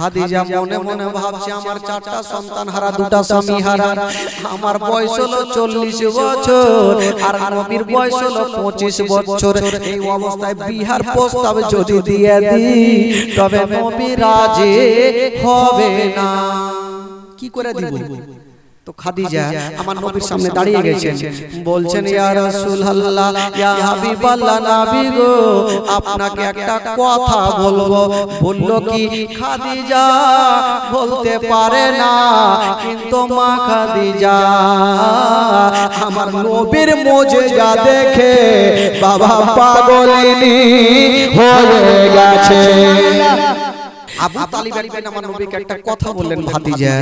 খাদিজা মনে মনে ভাবছে আমার চারটা সন্তান হারা, দুটা স্বামী হারা, আমার বয়স হলো 40 বছর আর নবীর বয়স হলো 25 বছর। এই অবস্থায় বিহার প্রস্তাব যদি দিয়ে দিই তবে নবী রাজি হবে না, কি করে দিব? তো খাদিজা আমার নবীর সামনে দাঁড়িয়ে গেছেন, বলছেন ইয়া রাসূলুল্লাহ, ইয়া হাবিবাল্লাহ, নবী গো আপনাকে একটা কথা বলবো। বলল কি? খাদিজা বলতে পারে না, কিন্তু মা খাদিজা আমার নবীর মুজিজা দেখে বাবা পাগলিনী হয়ে গেছে। আবু তালিব একদিন আমার নবীকে একটা কথা বললেন, ভাতিজা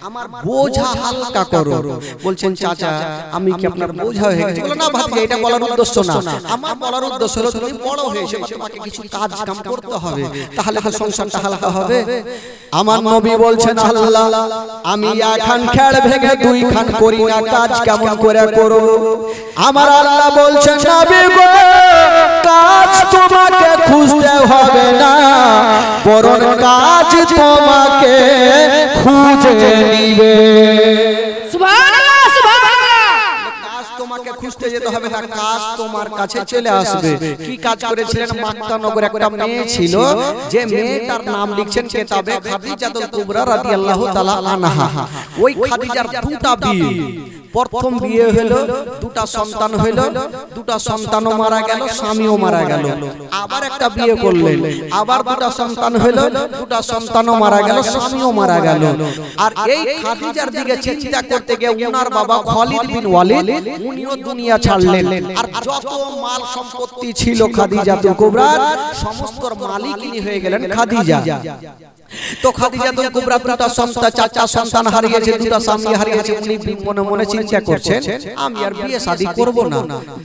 আমার বোঝা হালকা করো। বলছেন চাচা আমি কি আপনার বোঝা হয়ে গেছি? বলে না ভাতিজা, এটা বলার উদ্দেশ্য না, আমার বলার উদ্দেশ্য হলো তুমি বড় হয়েছে, তোমাকে কিছু কাজ কাম করতে হবে, তাহলে তো সংসারটা হালকা হবে। আমার নবী বলছেন আল্লাহ আমি একখান খেড় ভেঙে দুই খান করি না, কাজ কেমন করে করো? আমার আল্লাহ বলছেন নবী গো কাজ তোমাকে খুঁজতে হবে না, বরং কাজ তোমাকে খুঁজে নিবে। সুবহানাল্লাহ সুবহানাল্লাহ। কাজ তোমাকে খুঁজতে যেতে হবে না, কাজ তোমার কাছে চলে আসবে। কি কাজ করেছিলেন? মক্কা নগরে একটা মেয়ে ছিল, যে মেয়েটার নাম লিখছেন কিতাবে খাদিজাতুল কুবরা রাদিয়াল্লাহু তাআলা আনহা। ওই খাদিজার দুটা বিয়ে, প্রথম বিয়ে হলো, দুটা সন্তান হলো, দুটা সন্তানও মারা গেল, স্বামীও মারা গেল। আবার একটা বিয়ে করলেন, আবার দুটা সন্তান হলো, দুটা সন্তানও মারা গেল, স্বামীও মারা গেল। আর এই খাদিজার দিকে চিন্তা করতে গিয়ে উনার বাবা খালিদ বিন ওয়ালিদ উনিও দুনিয়া ছাড়লেন। আর যত মাল সম্পত্তি ছিল খাদিজাতুল কুবরার সমস্ত মালিকিনী হয়ে গেলেন খাদিজা। তো খাদিজাতুল কুবরা দুটা সন্তান, চারটা সন্তান হারিয়েছে, দুটা স্বামী হারিয়েছে। উনি মনে মনে চিন্তা করছেন আমি আর বিয়ে শাদী করব না,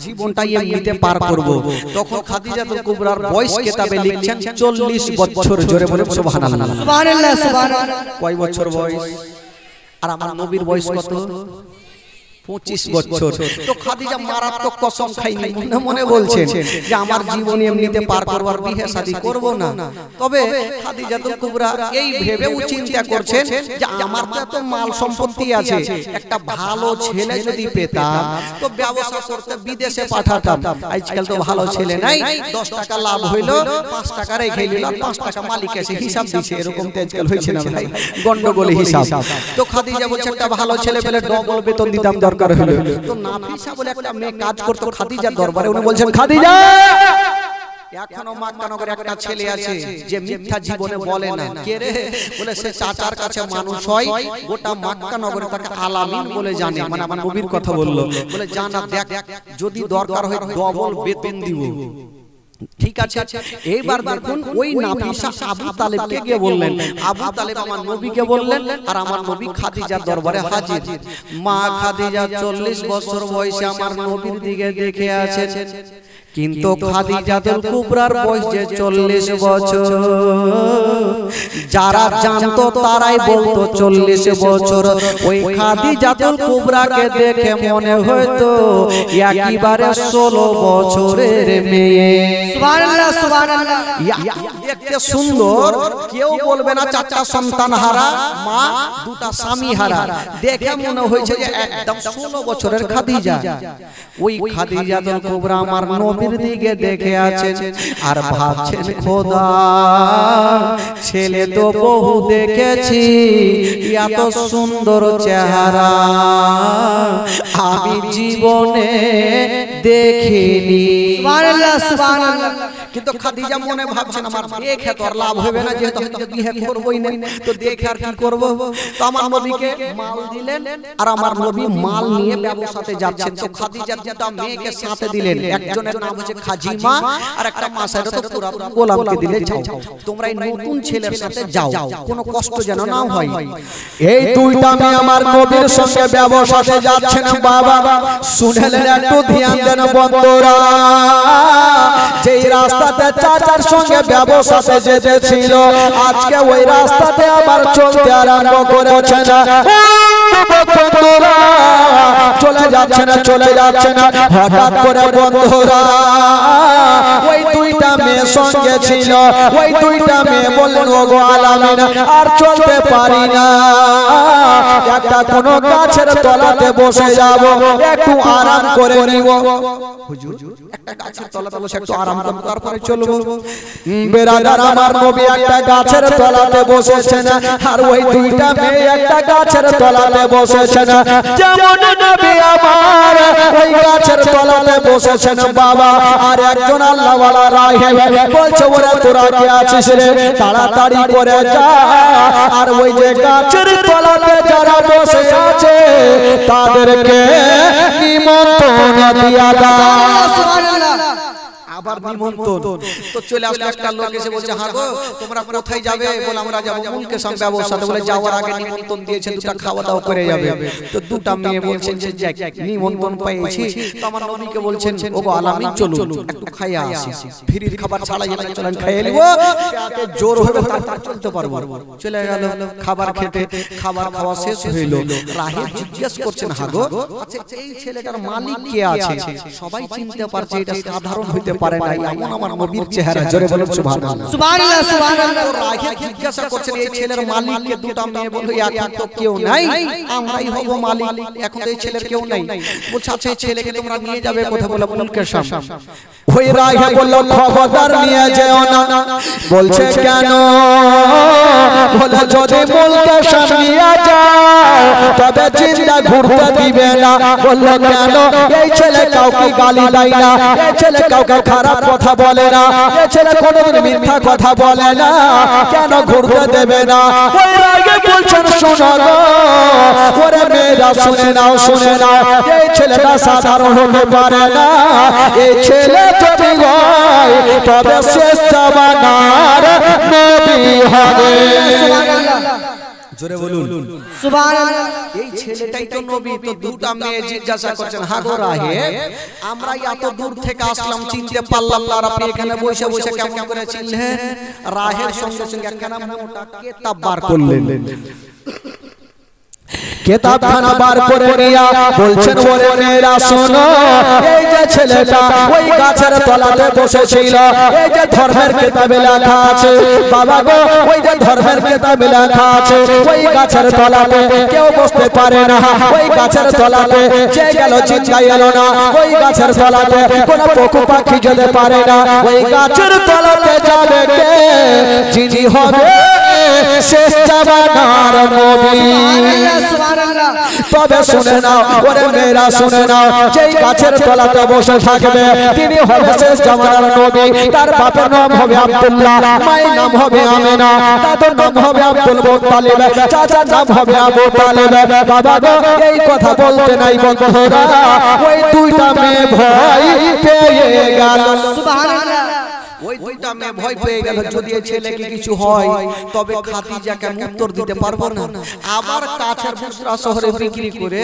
জীবনটাই এমনিতে পার করব। তখন খাদিজাতুল কুবরার বয়স কিতাবে লিখছেন 40 বছর। জোরে বলুন সুবহানাল্লাহ সুবহানাল্লাহ সুবহানাল্লাহ। কয় বছর বয়স? আর আমার নবীর বয়স কত? 25 বছর। তো খাদিজা মারাত্মক কসম খাইনি, মনে মনে বলছেন যে আমার জীবন এমনিতে পার করবার, বিয়ে শাদী করব না। তবে খাদিজাতুল কুবরা এই ভেবেও চিন্তা করছেন যে আমার তো এত মাল সম্পত্তি আছে, একটা ভালো ছেলে যদি পেতাম তো ব্যবসা করতে বিদেশে পাঠাতাম। আজকাল তো ভালো ছেলে নাই, 10 টাকা লাভ হইলো 5 টাকা রেখে নিলাম, 5 টাকা মালিক এসে হিসাব দিছে, এরকম তো আজকাল হইছে না ভাই, গন্ডগোলে হিসাব। তো খাদিজা বলছে একটা ভালো ছেলে পেলে ডবল বেতন দিতাম দরকার হলো। তো নাফিসা বলে একটা মেয়ে কাজ করতো খাদিজার দরবারে, উনি বলছেন খাদিজা এখনো মক্কা নগরে একটা ছেলে আছে যে মিথ্যা জীবনে বলে না। কে রে? বলে সে চাচার কাছে মানুষ হয়, গোটা মক্কা নগরে তাকে আলামিন বলে জানে, মানে আমার নবীর কথা বললো। বলে জানা দেখ যদি দরকার হয় ডবল বেতন দিব। ঠিক আছে, এইবার দেখুন ওই নাফিসা আবু তালেবকে গিয়ে বললেন, আবু তালেব আমার নবীকে বললেন, আর আমার নবী খাদিজার দরবারে হাজির। মা খাদিজা 40 বছর বয়সে আমার নবীর দিকে দেখে আছে, কিন্তু খাদিজাতুল কুবরার বয়স যে 40 বছর। যারা জানতো তারাই বলতো 40 বছর। ওই খাদিজাতুল কুবরাকে দেখে মনে হতো একেবারে 16 বছরের মেয়ে। সুবহানাল্লাহ সুবহানাল্লাহ। দেখতে সুন্দর, কেউ বলবে না চারটা সন্তান হারা মা, দুটা স্বামী হারা, দেখে মনে হয়েছে যে একদম 16 বছরের খাদিজা। ওই খাদিজাতুল কুবরা আমার নবীর দিকে দেখে আছেন আর ভাবছেন খোদা ছেলে তো বহু দেখেছি, এত সুন্দর চেহারা আমি জীবনে দেখিনি। সুবহানাল্লাহ সুবহানাল্লাহ। কিন্তু খাদিজা মনে ভাবছেন আমার দেখে তো আর লাভ হবে না, যেহেতু আমি বিয়ে করবই না, তো দেখে আর কি করব? তো আমার নবীকে মাল দিলেন, আর আমার নবী মাল নিয়ে ব্যবসাতে যাচ্ছেন। তো খাদিজা দুটা মেয়েকে সাথে দিলেন, একজনের নাম হচ্ছে খাজিমা আর একটা মাসায়রা, তো পুরাতন গোলামকে দিলে যাও তোমরা এই নতুন ছেলের সাথে যাও, কোনো কষ্ট যেন না হয়। এই দুইটা মেয়ে আমার নবীর সঙ্গে ব্যবসাতে যাচ্ছেন। বাবা শুনলেন, একটু ধ্যান দেন বন্ধুরা, যেই রাস্তাতে চাচার সঙ্গে ব্যবসাতে যেতেছিল আজকে ওই রাস্তাতে আবার চলতে আরম্ভ করেছে না। যুবক বন্ধুরা চলে যাচ্ছে না হঠাৎ করে বন্ধুরা ওই দুইটা মেয়ে সঙ্গে ছিল ওই দুইটা মেয়ে বললেন ওগো আলামিন আর চলতে পারি না একটা কোনো গাছের তলাতে বসে যাব একটু আরাম করে নিব হুজুর একটা গাছের তলাতে বসে একটু আরাম করব তারপরে চলবো বেরাদার আমার নবী একটা গাছের তলাতে বসেছেন আর ওই দুইটা মেয়ে একটা গাছের তলাতে বসেছেন যেমন নবী আমার ওই গাছের তলাতে বসেছেন বাবা আর একজন আল্লাহওয়ালা রাহিব বলছে ওরে তোরা কি আছিস রে তাড়াতাড়ি করে যা আর ওই যে গাছের তলাতে যারা বসে আছে তাদেরকে নিমন্ত্রণ দিয়া দাও সুবহানাল্লাহ আবার নিমন্ত্রণ তো চলে আসলো একটা লোক এসে বলছে হ্যাঁ গো তোমরা কোথায় যাবে বলে আমরা যাব মুলকে সঙ্গে ব্যবস্থা বলে যাওয়ার আগে নিমন্ত্রণ দিয়েছে দুটো খাওয়া দাওয়া করে যাবে তো দুটো মেয়ে বলছেন যে যাক নিমন্ত্রণ পেয়েছি তো আমার নবীকে বলছেন ওগো আলামিন চলুন একটু খাইয়া আসি ফ্রির খাবার ছাড়া যেন চলেন খেয়ে নিব পেটে জোর হবে তারপর চলতে পারবো চলে গেল খাবার খেতে খাবার খাওয়া শেষ হইল রাহিব জিজ্ঞেস করছেন হ্যাঁ গো আচ্ছা এই ছেলেটার মালিক কে আছে সবাই চিনতে পারছে এটা সাধারণ হইতে পারে না এমন আমার নবীর চেহারা জোরে বলুন সুবহানাল্লাহ সুবহানাল্লাহ সুবহানাল্লাহ রাহিব জিজ্ঞাসা করছেন এই ছেলের মালিককে দুটো মেয়ে বলল এখন তো কেউ নাই আমরাই হব মালিক এখন তো এই ছেলের কেউ নাই বলছে আচ্ছা এই ছেলেকে তোমরা নিয়ে যাবে কোথায় বলে মুলকের সামনে ওই রাহিব বলল খবরদার নিয়ে যেও না বলছে কেন বলে যদি মুলকের সামনে নিয়ে যাও তবে জিন্দা ঘুরতে দিবে না বলল কেন এই ছেলে কাউকে গালি দেয় না এই ছেলে কাউকে খারাপ কথা বলে না এই ছেলে কোনোদিন মিথ্যা কথা বলে না কেন ঘুরতে দেবে না ওই রাগে বলছেন শোনো গো ওরে মেয়েরা শুনে নাও এই ছেলেটা সাধারণ হতে পারে না এই ছেলে যদি হয় তবে শেষ জামানার নবী হবে সুবহানাল্লাহ জোরে বলুন সুবহানাল্লাহ এই ছেলেটাই তো নবী তো দুটো মেয়ে জিজ্ঞাসা করছেন হ্যাঁ গো রাহিব আমরা এত দূর থেকে আসলাম চিনতে পারলাম না আর আপনি এখানে বসে বসে কেমন করে চিনলেন রাহিব সঙ্গে সঙ্গে একখানা মোটা কিতাব বার করলেন কিতাবখানা বার করে নিয়া বলছেন ওরে মেয়েরা শোনো এই যে ছেলেটা ওই গাছের তলাতে বসেছিল এই যে ধর্মের কিতাবে লেখা আছে বাবা গো ওই যে ধর্মের কিতাবে লেখা আছে ওই গাছের তলাতে কেউ বসতে পারে না ওই গাছের তলাতে যে গেল চিন্তা এলো না ওই গাছের তলাতে কোন পশু পাখি যেতে পারে না ওই গাছের তলাতে যাবে কে যিনি হবে শেষ জামানার নবী সুবহানাল্লাহ তবে শুনে নাও ওরে মেয়েরা শুনে নাও যেই গাছের তলাতে বসে থাকবে তিনি হবে শেষ জামানার নবী তার বাপের নাম হবে আব্দুল্লাহ মায়ের নাম হবে আমিনা দাদার নাম হবে আব্দুল মুত্তালিব চাচার নাম হবে আবু তালিব বাবা গো এই কথা বলতে নাই বন্ধুরা ওই দুইটা মেয়ে ভয় পেয়ে গেল সুবহানাল্লাহ ওই দুইটা মেয়ে ভয় পেয়ে গেল যদি এই ছেলেকে কিছু হয় তবে খাদিজাকে উত্তর দিতে পারবো না আবার কাছের বুসরা শহরে বিক্রি করে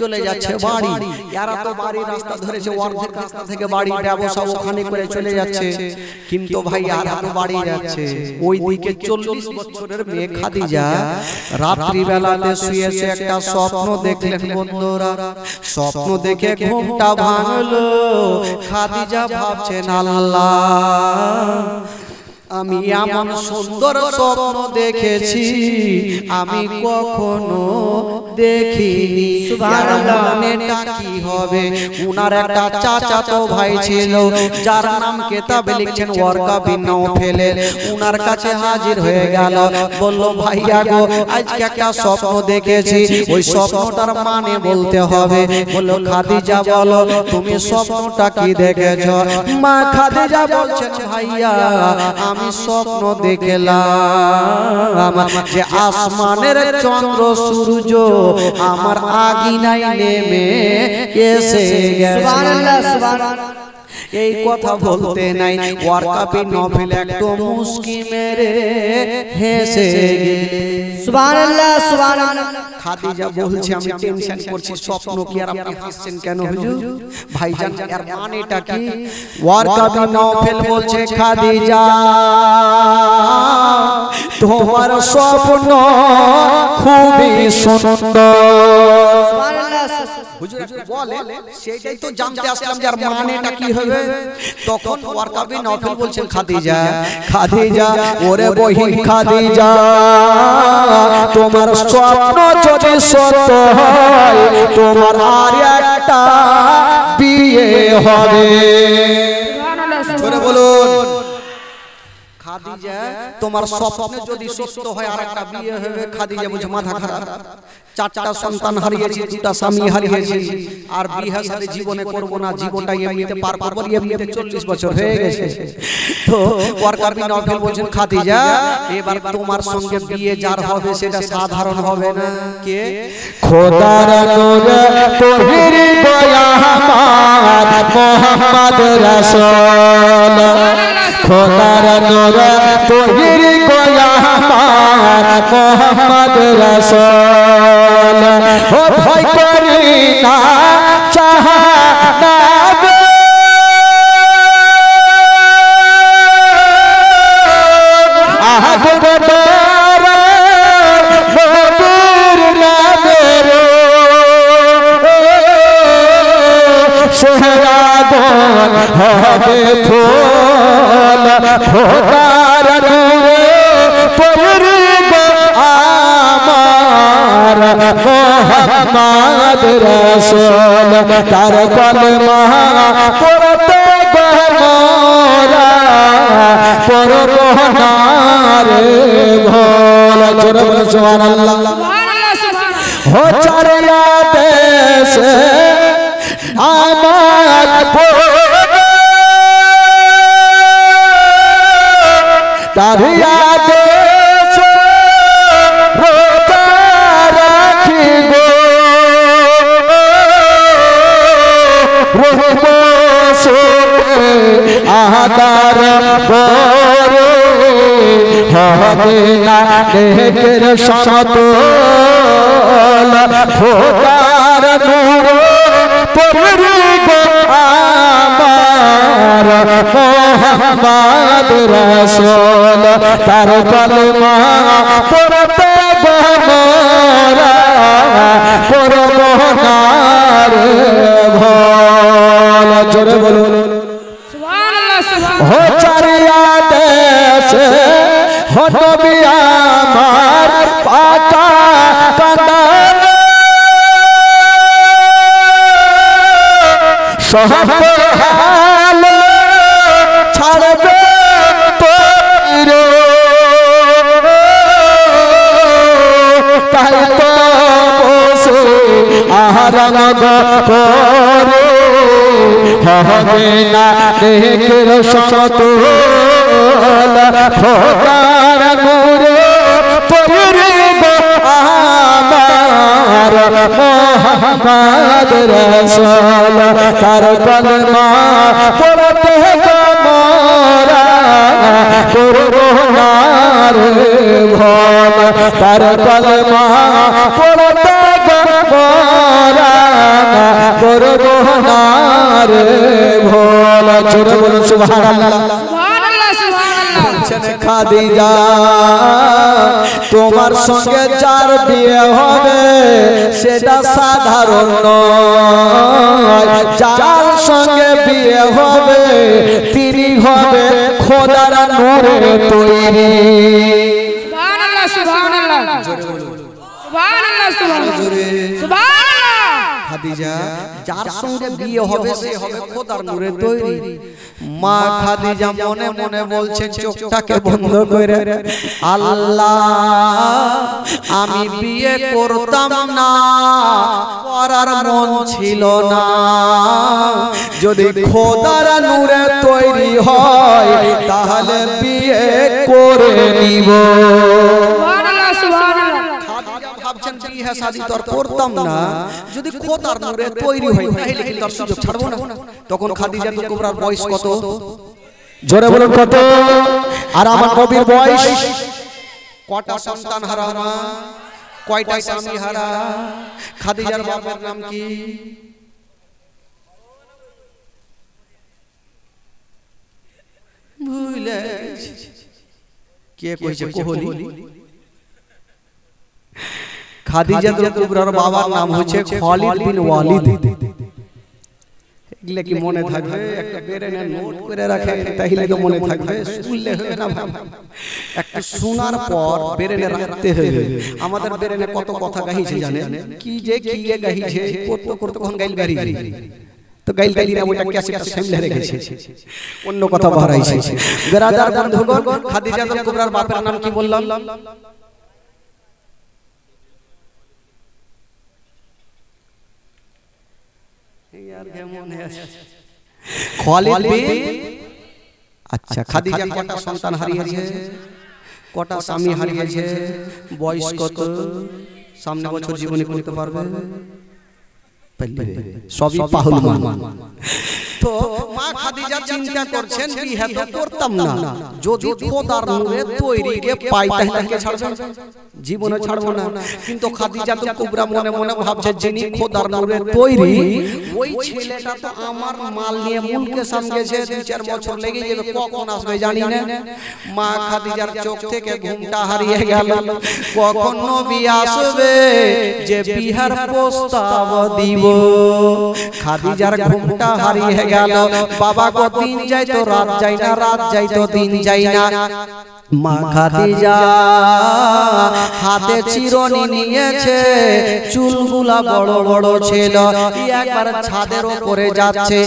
চলে যাচ্ছে বাড়ি এরা তো বাড়ি রাস্তা ধরেছে অর্ধেক রাস্তা থেকে বাড়ি ব্যবসা ওখানে করে চলে যাচ্ছে কিন্তু ভাই আর তো বাড়ি যাচ্ছে ওই দিকে 40 বছরের মেয়ে খাদিজা রাত্রি বেলাতে শুয়েছে একটা স্বপ্ন দেখলেন বন্ধুরা স্বপ্ন দেখে ঘুমটা ভাঙলো খাদিজা ভাবছেন আল্লাহ আমি এমন সুন্দর স্বপ্ন দেখেছি আমি কখনো দেখিনি সুবহানাল্লাহ এটা কি হবে উনার একটা চাচাতো ভাই ছিল যার নাম কিতাবে লিখছেন ওয়ারকা বিন নাওফেল উনার কাছে হাজির হয়ে গেল বলল ভাইয়া গো আজকে একটা স্বপ্ন দেখেছি ওই স্বপ্নটার মানে বলতে হবে বলল খাদিজা বলো তুমি স্বপ্নটা কি দেখেছো মা খাদিজা বলছেন ভাইয়া আমি স্বপ্ন দেখলাম যে আসমানের চন্দ্র সূর্য আমার আগিনায় নেমে এসে গেছে সুবহানাল্লাহ সুবহানাল্লাহ এই কথা বলতে নাই ওয়ারকা বিন নফল একটু মুস্কি মেরে হেসে গেলে। সুবহানাল্লাহ সুবহানাল্লাহ। খাদিজা বলছে আমি টেনশন করছি, স্বপ্ন কি আর আপনি হাসছেন কেন হুজুর? ভাইজান এর মানেটা কি? ওয়ারকা বিন নফল বলছে খাদিজা তোমার স্বপ্ন খুবই সুন্দর। সুবহানাল্লাহ। হুজুর একটু বলেন, সেটাই তো জানতে আসলাম যে আর মানেটা কি হবে। তখন ওয়ারকা বিন নফল বলছেন খাদিজা, খাদিজা ওরে বহিন খাদিজা তোমার স্বপ্ন যদি সত্য হয় তোমার আর একটা বিয়ে হবে। জোরে বলুন। খাদিজা তোমার স্বপ্ন যদি সত্য হয় আর একটা বিয়ে হবে। খাদিজা বলছে মাথা খারাপ, চারটা সন্তান হারিয়েছি, দুটা স্বামী হারিয়েছি, আর বিয়ে শাদী জীবনে করব না, জীবনটা এমনিতে পার করব, এমনিতে 40 বছর হয়ে গেছে। তো ওয়ারকা বিন নফল বলছেন খাদিজা এবার তোমার সঙ্গে বিয়ে যার হবে সেটা সাধারণ হবে না। কে? খোদার নূরে তোহির গোলামাত মোহাম্মদ রাসূল, খোদার নূরে তোহির গোলামাত মোহাম্মদ রাসূল। ও ভয় করি না জাহান্নামে আগুন ধরে নবীর নামের সেরাগুন হবে ফুল। খোদার নূরে তৈরি গো আমার মোহাম্মদ রাসূল, তার কলমা পড়তে গো মোরা পড়ব না রে ভোল। জোরে বলো সুবহানাল্লাহ। हो चरिया देश नामात तारिया देश रोजा राखिबो रोहबो सोते आदार बोरे হবে না নেকের সমতল। খোদার নূরে তৈরি গো আমার মোহাম্মদ রাসূল, তার কলমা পড়তে গো মোরা পড়ব না রে ভোল। জোরে বলুন সুবহানাল্লাহ সুবহানাল্লাহ। हो चरिया देश हो नबी আমার পাতা কাঁদাল সহাল ছাড়বে তোরে তাই তো বসে আরাম করে হবে না নেকের সমতল। খোদার নূরে তৈরি গো আমার মোহাম্মদ রাসূল, তার কলমা পড়তে গো মোরা করব না রে ভোল। তার কলমা পড়তে গো মোরা করব না রে ভোল। জোরে বলুন সুবহানাল্লাহ। খাদিজা তোমার সঙ্গে যার বিয়ে হবে সেটা সাধারণ নয়, যার সঙ্গে বিয়ে হবে তিনি হবে খোদার নূরে তৈরি। সুবহানাল্লাহ সুবহানাল্লাহ সুবহানাল্লাহ সুবহানাল্লাহ। খাদিজা যার সঙ্গে বিয়ে হবে সে হবে খোদার নূরে তৈরি। মা খাদিজা মনে মনে বলছেন চোখটাকে বন্ধ করে, আল্লাহ আমি বিয়ে করতাম না, করার মন ছিল না, যদি খোদার নূরে তৈরি হয় তাহলে বিয়ে করে নিব। সুবহানাল্লাহ সুবহানাল্লাহ। খাদিজা ভাবছেন বিয়ে শাদী তো আর করতাম না, যদি খোদার নূরে তৈরি হয় তাহলে কি তার সুযোগ ছাড়বো না? তখন খাদিজাতুল কুবরার বয়স কত? জোরে বলুন কত? আর আমার নবীর বয়স কটা সন্তান হারা মা, কয়টা স্বামী হারা? খাদিজার বাবার নাম কি? ভুলে কে কইছে? কোহলি। খাদিজাতুল কুবরার বাবার নাম হচ্ছে খালিদ বিন ওয়ালিদ। এগুলা কি মনে থাকবে? একটা বেরেনে নোট করে রাখেন তাহলে তো মনে থাকবে, শুনলে হবে না ভাই। একটু শোনার পর বেরেনে রাখতে হবে। আমাদের বেরেনে কত কথা গাইছে জানেন? কি যে কি গাইছে, করতে করতে কোন গাইল গাইছে তো গাইল গাইলি না, ওইটা ক্যাসেটটা সামনে রেখেছে, অন্য কথা বাড়াইছে। বেরাদার বন্ধুগণ, খাদিজাতুল কুবরার বাপের নাম কি বললাম? খালিদ বিন। আচ্ছা, খাদিজা কটা সন্তান হারিয়েছে, কটা স্বামী হারিয়েছে, বয়স কত, সামনে বছর জীবনে করতে পারবে? সবই পাহুলমান। তো মা খাদিজা চিন্তা করছেন বিয়ে তো করতাম না, যদি খোদার নূরে তৈরিকে পাই তাহলে কে ছাড়বে? জীবনে ছাড়বো না। কিন্তু খাদিজাতুল কুবরা মনে মনে ভাবছে, যিনি খোদার নূরে তৈরি, ওই ছেলেটা তো আমার মাল নিয়ে মুলকে সামনে গেছে, 2-4 বছর লেগে যাবে, কখন আসবে জানি না। মা খাদিজার চোখ থেকে ঘুমটা হারিয়ে গেল, কখন নবী আসবে যে বিহার প্রস্তাব দিব। খাদিজার ঘুমটা হারিয়ে গেল। বাবা গো, দিন যায় তো রাত যায় না, রাত যায় তো দিন যায় না। মা খাদিজা হাতে চিরুনি নিয়েছে, চুলগুলা বড় বড় ছিল, একবার ছাদের উপরে যাচ্ছে,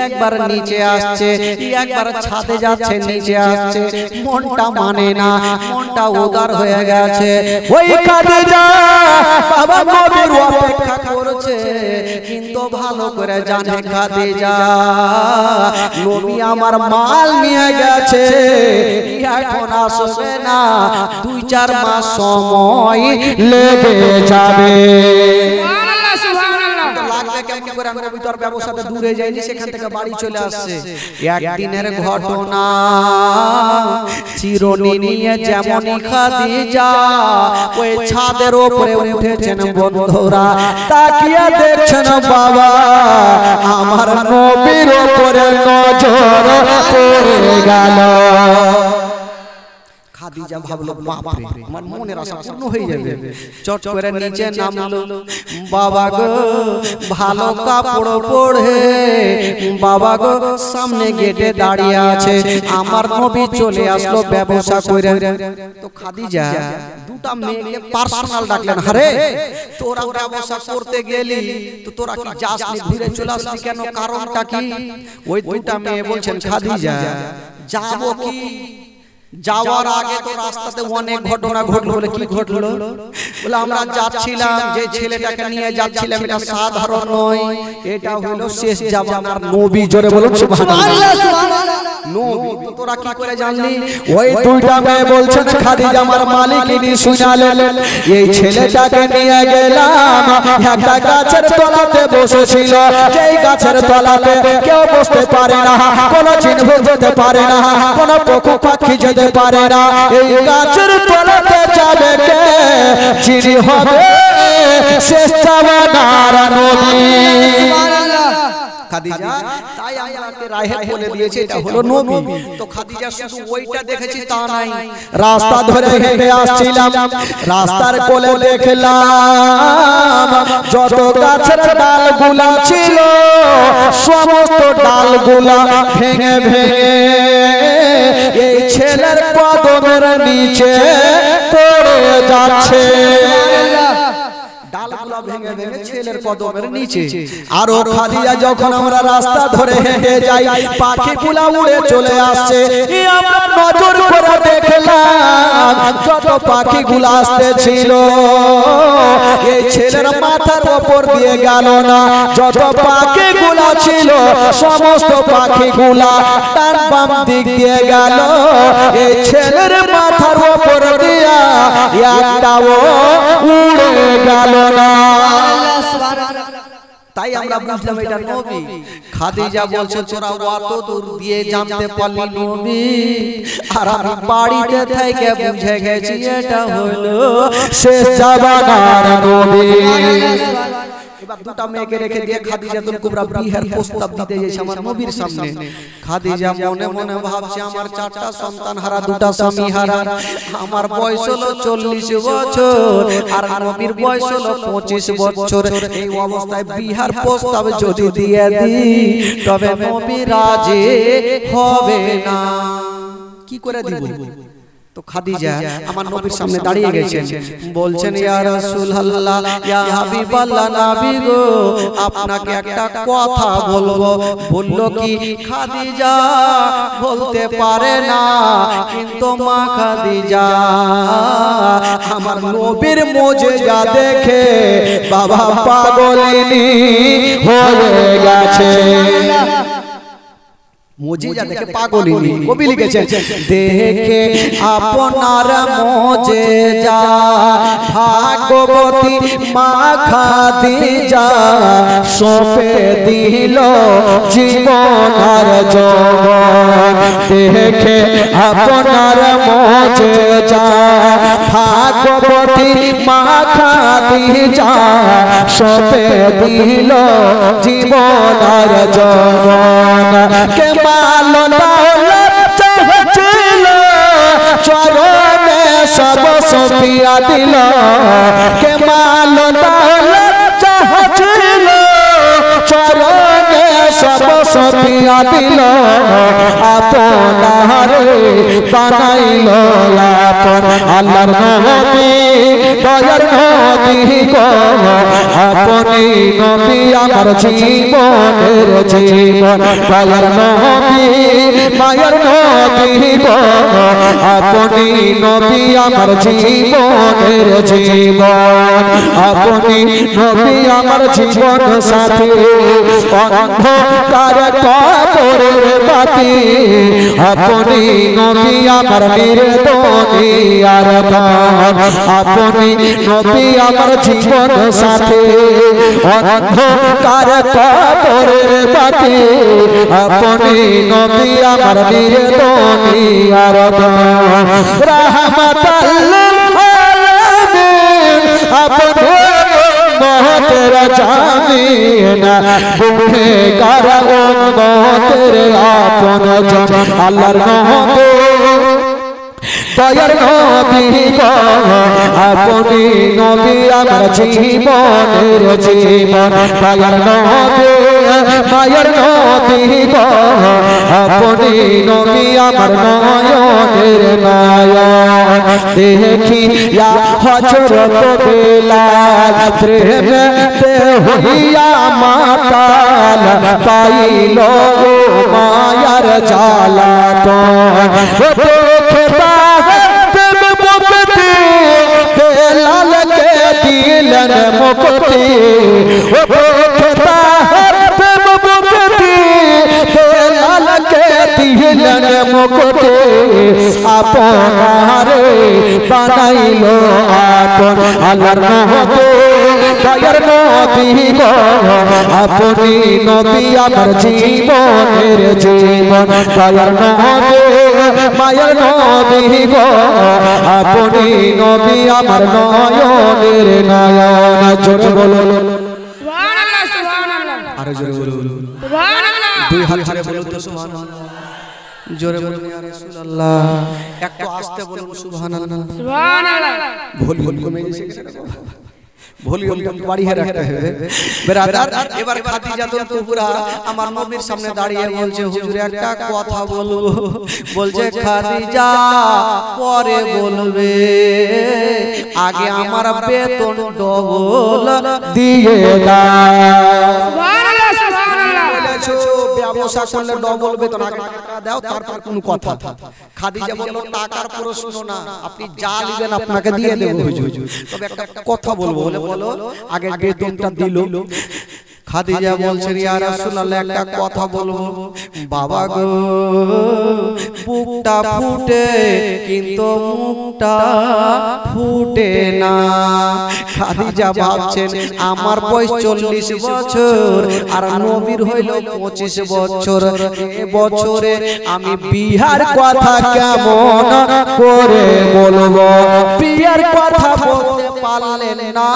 একবার নিচে আসছে, একবার ছাদে যাচ্ছে, নিচে আসছে। মনটা মানে না, মনটা উদার হয়ে গেছে। ওই খাদিজা বাবা নবীর অপেক্ষা করছে, কিন্তু ভালো করে জানে খাদিজা নবী আমার মাল নিয়ে গেছে, এখন আসবে না, 2-4 মাস সময় লেগে যাবে। সুবহানাল্লাহ, সুবহানাল্লাহ। লাগবে কেমন করে? আমরা ভিতর ব্যবসাতে দূরে যাইনি, সেখান থেকে বাড়ি চলে আসছে। একদিনের ঘটনা, চিরুনি নিয়ে যেমনই খাদিজা ওই ছাদের উপরে উঠেছেন, বন্ধুরা তাকিয়ে দেখছেন বাবা আমার নবীর উপরে নজর পড়ে গেল। খাদিজা ভাবলো, বাপরে, আমার মনের আশা পূর্ণ হয়ে যাবে। চট করে নিচে নামলো। বাবা গো, ভালো কাপড় পরে বাবা গো সামনে গেটে দাঁড়িয়ে আছে, আমার নবী চলে আসলো ব্যবসা করে। তো খাদিজা দুটা মেয়েকে পার্সোনাল ডাকলেন, আরে তোরা ব্যবসা করতে গেলি তো তোরা কি যাসনি, ঘুরে চলে আসলি কেন, কারণটা কি? ওই দুটা মেয়ে বলছেন, খাদিজা যাবো কি, যাওয়ার আগে তো রাস্তাতে অনেক ঘটনা ঘটলো। বলে কি ঘটলো? বলে আমরা যাচ্ছিলাম, যে ছেলেটাকে নিয়ে যাচ্ছিলাম এটা সাধারণ নয়, এটা হলো শেষ জামানার নবী। জোরে বলুন সুবহানাল্লাহ, সুবহানাল্লাহ। নবী তো তোরা কি করে জানলি? ওই দুইটা মেয়ে বলছেন, খাদিজা আমার মালিকিনী শুনালেন, এই ছেলেটাকে নিয়ে গেলাম, একটা গাছের তলাতে বসেছিল, যেই গাছের তলাতে কেউ বসতে পারে না, কোনো চিহ্ন যেতে পারে না, কোনো পশু পাখি যেতে পারে না। এই গাছের তলাতে যাবে কে? যিনি হবে শেষ জামানার নবী। খাদিজা তাই আমাকে রাহে বলে দিয়েছে এটা হলো নবী। তো খাদিজা শুধু ওইটা দেখেছি তা নাই, রাস্তা ধরে হেঁটে আসছিলাম, রাস্তার কোলে দেখলাম যত গাছের ডালগুলা ছিল সমস্ত ডালগুলা ভেঙে ভেঙে এই ছেলের কদমের নিচে পড়ে যাচ্ছে। ডালগুলা ভেঙে ভেঙে ছেলের কদমের নিচে। আর খাদিজা যখন আমরা রাস্তা ধরে হেঁটে যাই, পাখিগুলা উড়ে চলে আসছে, আমরা নজর করে দেখলাম যত পাখিগুলা আসতেছিল এই ছেলের মাথার উপর দিয়ে গেল না। যত পাখিগুলা ছিল সমস্ত পাখিগুলা ডান বাম দিক দিয়ে গেল, এই ছেলের মাথার উপর দিয়া একটাও উড়ে গেল না। তাই আমরা বুঝলাম এটা নবী। খাদিজা বলছে তোরা অত দূর দিয়ে জানতে পারলি নবী, আর আমি বাড়িতে থেকে বুঝে গেছি এটা হলো শেষ জামানার নবী। এবার দুটা মেয়েকে রেখে দিয়ে খাদিজাতুল কুবরা বিয়ের প্রস্তাব দিতে যাচ্ছে আমার নবীর সামনে। খাদিজা মনে মনে ভাবছে আমার চারটা সন্তান হারা, দুটা স্বামী হারা, আমার বয়স হলো 40 বছর আর নবীর বয়স হলো 25 বছর। এই অবস্থায় বিয়ের প্রস্তাব যদি দিয়ে দিই তবে নবী রাজি হবে না। কি করে দিব? তো খাদিজা আমার নবীর সামনে দাঁড়িয়ে গেছেন, বলছেন ইয়া রাসূলুল্লাহ, ইয়া হাবিবাল্লাহ, নবী গো আপনাকে একটা কথা বলবো। বলল কি? খাদিজা বলতে পারে না, কিন্তু মা খাদিজা আমার নবীর মুজিজা দেখে বাবা পাগলিনী হয়ে গেছে। মুজিজা দেখে পাগলিনী কবি লিখেছেন, দেখে আপনার মুজিজা ভাগবতী মা খাদিজা সঁপে দিল জীবন আর যৌবন। দেখে আপনার মুজিজা ভাগবতী মা খাদিজা সঁপে দিল জীবন আর যৌবন। কে মালো দৌলত চাহছিল চরণে সব সপিয়া দিল। কে মালো দৌলত চাহছিল চরণে সব সপিয়া দিল। আপনারে বানাইল আপন আল্লাহর নবী দয়ার নবী গো। আপনি নবী আমার জীবনের জীবন, দয়ার নবী মায়ের নবী গো। আপনি নবী আমার জীবনের জীবন, আপনি নবী আমার জীবন সাথী। অন্ধকার কবরের বাতি আপনি নবী আমার নির্দোষী আর গান। আপনি নবী আমার জীবন সাথী। অন্ধকার কবরের বাতি আপনি নবী আমার নির্দোষী আর গান। রাহমাতাল আলামিন আপনি উম্মতের জামিন, গুনেহগার উম্মতের আপন জন। আল্লাহর নবী দয়ার নবী গো। আপনি নবী আমার জীবনের জীবন, দয়ার নবী মায়ের নবী গো। আপনি নবী আমার নয়নের নয়ন। দেখিয়া হযরত বেলাল প্রেমেতে হইয়া মাতাল, পাইল মায়ার জ্বালাতন। দেখে বেলালকে দিলেন মুক্তি। বেলালকে দিলেন মুক্তি। আপনারে বানাইল আপন আল্লাহর নবী দয়ার নবী গো। আপনি নবী আমার জীবনের জীবন, দয়ার নবী মায়ের নবী গো। আপনি নবী আমার নয়নের নয়ন। জোরে বলুন সুবহানাল্লাহ, সুবহানাল্লাহ, আরে জোরে বলুন সুবহানাল্লাহ। দুই হাত ধরে বলুন তো সুবহানাল্লাহ। জোরে বলুন ইয়া রাসূলুল্লাহ। একটু আস্তে বলুন সুবহানাল্লাহ। সুবহানাল্লাহ। ভলিউম কমে গেছে, ভলিউম বাড়িয়ে রাখতে হবে ব্রাদার। এবার খাদিজাতুল কুবরা আমার নবীর সামনে দাঁড়িয়ে বলছে, হুজুর একটা কথা বলবো। বলছে খাদিজা পরে বলবে, আগে আমার বেতন ডবল দিয়ে দাও। সুবহানাল্লাহ, সুবহানাল্লাহ। বলেছো ব্যবসা করলে ডবল বেতন, আগে টাকা দাও তারপর কোনো কথা। খাদিজা বলল টাকার প্রশ্ন না, আপনি যা নেবেন আপনাকে দিয়ে দেব হুজুর, তবে একটা কথা বলবো। বলে বলো, আগে বেতনটা দিল। খাদিজা বলছেন ইয়া রাসূলুল্লাহ একটা কথা বলবো। বাবা গো বুকটা ফুটে কিন্তু মুখটা ফুটে না। খাদিজা ভাবছেন আমার বয়স 40 বছর আর নবীর হইল 25 বছর, এ বছরে আমি বিহার কথা কেমন করে বলবো। বিয়ার কথা বলতে পারলেন না,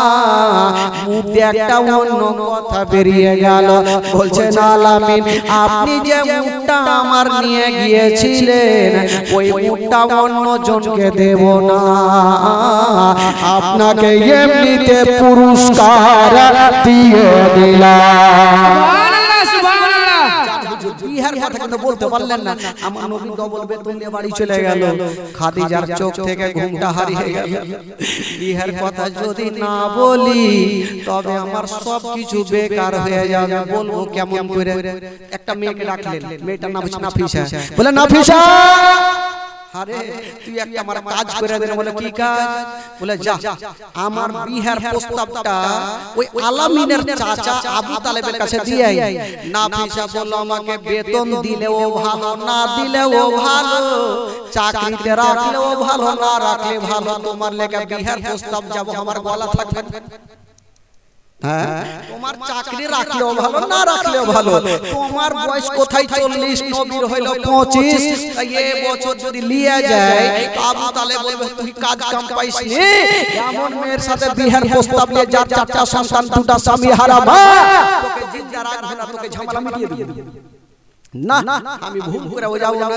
মুখে একটা অন্য কথা বেরিয়ে গেল। বলছেন আলামিন আপনি যে মুখটা আমার নিয়ে গিয়েছিলেন ওই মুখটা অন্য জনকে দেব না, আপনাকে এমনিতে পুরস্কার দিয়ে দিলাম। বিহার কথা কিন্তু বলতে পারলেন না, আমার নবী ডবল বেতন নিয়ে বাড়ি চলে গেল। খাদিজার চোখ থেকে ঘুমটা হারিয়ে গেল। বিহার কথা যদি না বলি তবে আমার সব কিছু বেকার হয়ে যাবে। বলবো কেমন করে? একটা মেয়েকে ডাকলেন, মেয়েটার নাম হচ্ছে নাফিসা। বলে নাফিসা আরে তুই একটা আমার কাজ করে দে। বলে কি কাজ? বলে যা আমার বিহার প্রস্তাবটা ওই আলামিনের চাচা আবু তালেবের কাছে দিয়ে আই। নাফিসা বলল আমাকে বেতন দিলেও ভালো না দিলেও ভালো, চাকরিতে রাখলেও ভালো না রাখলে ভালো, তোমার লেখা বিহার প্রস্তাব যাব আমার গলা থাকবে। হ্যাঁ তোমার চাকরি রাখলেও ভালো না রাখলেও ভালো, তোমার বয়স কোথায় 40, নবীর হইল 25, এই বছর যদি লিয়া যায় আবু তালেব বলবে তুই কাজ কাম পাইস নি। এমন মেয়ের সাথে বিহার প্রস্তাব নিয়ে যার 4টা সন্তান 2টা স্বামী হারা মা, তোকে জিন্দা রাখবো না, তোকে ঝামেলা মিটিয়ে দিবে না, আমি ভুল করে যাব না।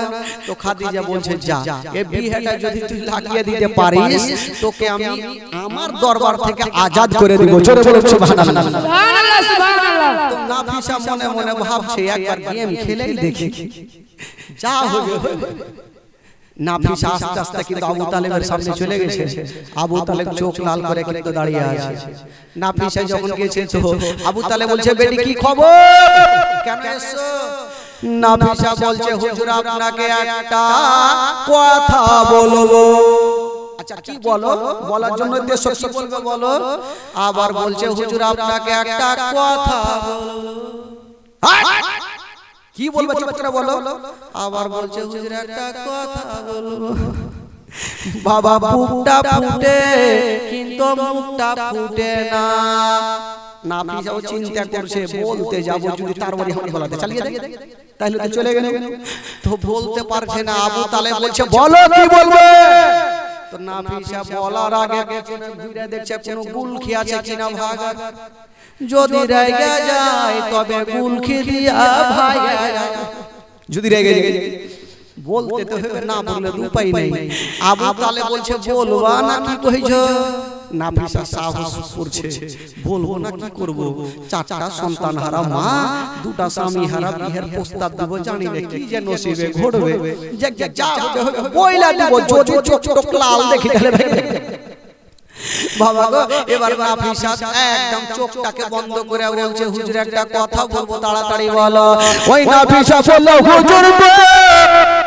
তো খাদিজা বলছে যা এই বিয়েটা যদি তুই লাগিয়ে দিতে পারিস তোকে আমি আমার দরবার থেকে আজাদ করে দিব। জোরে বলো সুবহানাল্লাহ। সুবহানাল্লাহ সুবহানাল্লাহ। তো নাফিসা মনে মনে ভাবছে একবার গেম খেলেই দেখি যা হবে হবে। নাফিসা আস্তে আস্তে কিন্তু আবু তালেবের সামনে চলে গেছে। আবু তালেব চোখ লাল করে কিন্তু দাঁড়িয়ে আছে। নাফিসা যখন গেছে তো আবু তালেব বলছে বেটি কি খবর, কেন এসেছো? নাফিসা বলছে হুজুর আপনাকে একটা কথা বলবো। আচ্ছা কি বলো? বলার জন্য উদ্দেশ্য কি বলবে বলো? আবার বলছে হুজুর আপনাকে একটা কথা বলবো। কি বলবে চুপ করে বলো। আবার বলছে হুজুর একটা কথা বলবো। বাবা বুকটা ফুটে কিন্তু মুখটা ফুটে না। নাফিসাও চিন্তা করছে বলতে যাব যদি তার বাড়ি আমার গলাতে চালিয়ে দেয় তাহলে তো চলে গেল, তো বলতে পারছে না। আবু তালেব বলছে বলো কি বলবে। তো নাফিসা বলার আগে পেছনে ঘুরে দেখছে কোনো গুলখি আছে কিনা ভাগা, যদি রেগে যায় তবে গুলখি দিয়া ভাগা যায়, যদি রেগে যায় বলতে তো হবে, না বললে উপায় নেই। আবু তালেব বলছে বলবা না কি কইছো? নাফিসা সাহস করছে বলবো না কি করব, 4টা সন্তান হারা মা 2টা স্বামী হারা বিয়ের প্রস্তাব দেব, জানি না কি যে নসিবে ঘটবে, যা হবে হবে বইলা দেব, যদি চোখ চোখ লাল দেখি গেলে ভাই বাবা গো। এবার নাফিসা একদম চোখটাকে বন্ধ করে বলছে হুজুর একটা কথা বলবো তাড়াতাড়ি বলো। ওই নাফিসা বলল হুজুর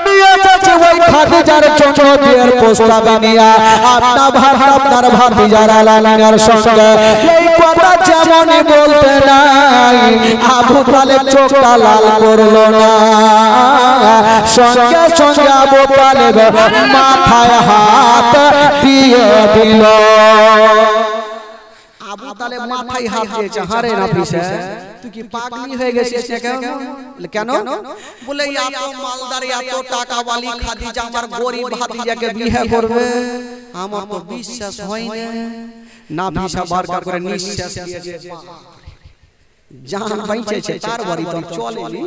নিয়ে যাচ্ছে ওই খাদিজার জন্য বিয়ের প্রস্তাব নিয়ে আপনার ভাতিজার আলামিনের সঙ্গে। এই কথা যেমনই বলতে নাই আবু তালেব চোখটা লাল করলো না, সঙ্গে সঙ্গে আবু তালেব মাথায় হাত দিয়ে দিল। আবু তালেব মাথায় হাত দিয়েছে। হারে নাফিসা তুই কি পাগলি হয়ে গেছিস কেন? কেন? বলে এত মালদার এত টাকাওয়ালি খাদিজা আমার গরিব ভাতিজাকে বিয়ে করবে, আমার তো বিশ্বাস হয় না। নাফিসা বারবার করে নিঃশ্বাস দিয়েছে, জান বাইচেছে, তার বাড়ি তো চলেনি,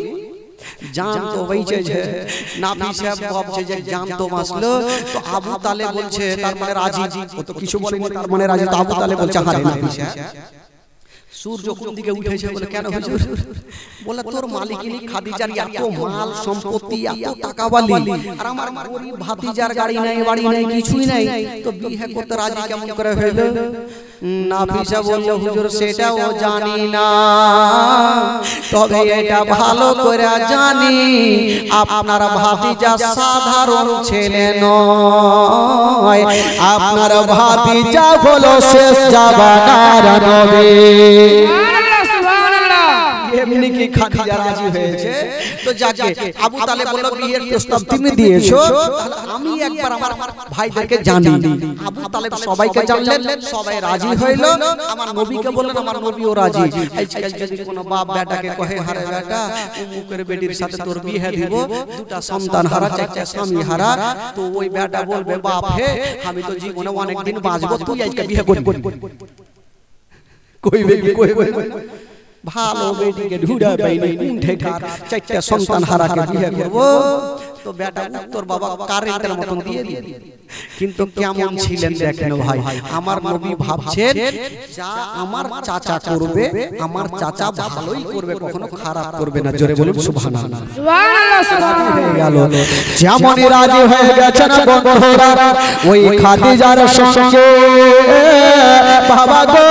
জান তো বাইচেছে। নাফিসা ভাবছে যে জান তো বাঁচলো। তো আবু তালেব বলছে তার মানে রাজি, ও তো কিছু বলেনি তার মানে রাজি। তো আবু তালেব বলছে হারে নাফিসা সূর্য কোন দিকে উঠেছে? বলে কেন হুজুর? বলে তোর মালিকিনী খাদিজার এত মাল সম্পত্তি এত টাকাওয়ালি আর আমার গরিব ভাতিজার গাড়ি নাই বাড়ি নাই কিছুই নাই, তো বিয়ে করতে রাজি কেমন করে হইল? নাফিসা বলল হুজুর সেটাও জানি না, তবে এটা ভালো করে জানি আপনার ভাতিজা সাধারণ ছেলে নয়, আপনার ভাতিজা হলো শেষ জামানার নবী। এমনি কি খাদিজা রাজি হয়েছে? তো যাকে আবু তালেব বলল বিয়ের প্রস্তাব তুমি দিয়েছো, তাহলে আমি একবার আমার ভাইদেরকে জানি। আবু তালেব সবাইকে জানলেন, সবাই রাজি হইল। আমার নবীকে বললেন, আমার নবীও রাজি। আজকাল যদি কোনো বাপ বেটাকে কহে হারে বেটা অমুকের বেটির সাথে তোর বিয়ে দিব, দুটা সন্তান হারা, চারটা স্বামী হারা, তো ওই বেটা বলবে বাপ হে আমি তো জীবনে অনেক দিন বাঁচবো, তুই আজকে বিয়ে করবি। কইবে কি কইবে ভালো বেটিকে ঢুড়া পাইনি কোন ঠেকার চারটা সন্তান হারাকে বিয়ে করব, তো বেটা তোর বাবা কারেন্টের মতন দিয়ে দিয়ে। কিন্তু কেমন ছিলেন দেখেন ভাই, আমার নবী ভাবছেন যা আমার চাচা করবে, আমার চাচা ভালোই করবে, কখনো খারাপ করবে না। জোরে বলুন সুবহানাল্লাহ। সুবহানাল্লাহ সুবহানাল্লাহ। যেমনই রাজি হয়ে গেছেন বন্ধুরা ওই খাদিজার সঙ্গে, বাবা গো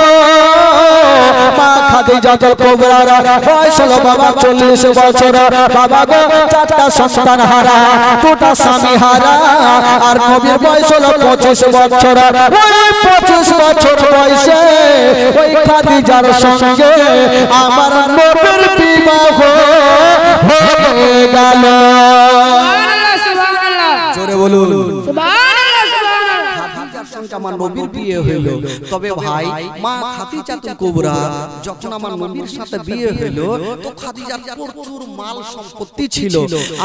মা খাদিজাতুল কুবরার বয়স হলো বাবা 40 বছর। বাবা গো চারটা সন্তান হারা, দুটা স্বামী হারা, আর নবীর বয়স হলো 25 বছর। ওই 25 বছর বয়সে ওই খাদিজার সঙ্গে আমার নবীর বিবাহ হয়ে গেল। সুবহানাল্লাহ সুবহানাল্লাহ। জোরে বলুন সুবহানাল্লাহ সুবহানাল্লাহ। খাদিজার সঙ্গে আমার নবীর বিয়ে হইল। তবে ভাই মা খাদিজাতুল কুবরা যখন আমার নবীর সাথে বিয়ে হইল, তো খাদিজার প্রচুর মাল সম্পত্তি ছিল।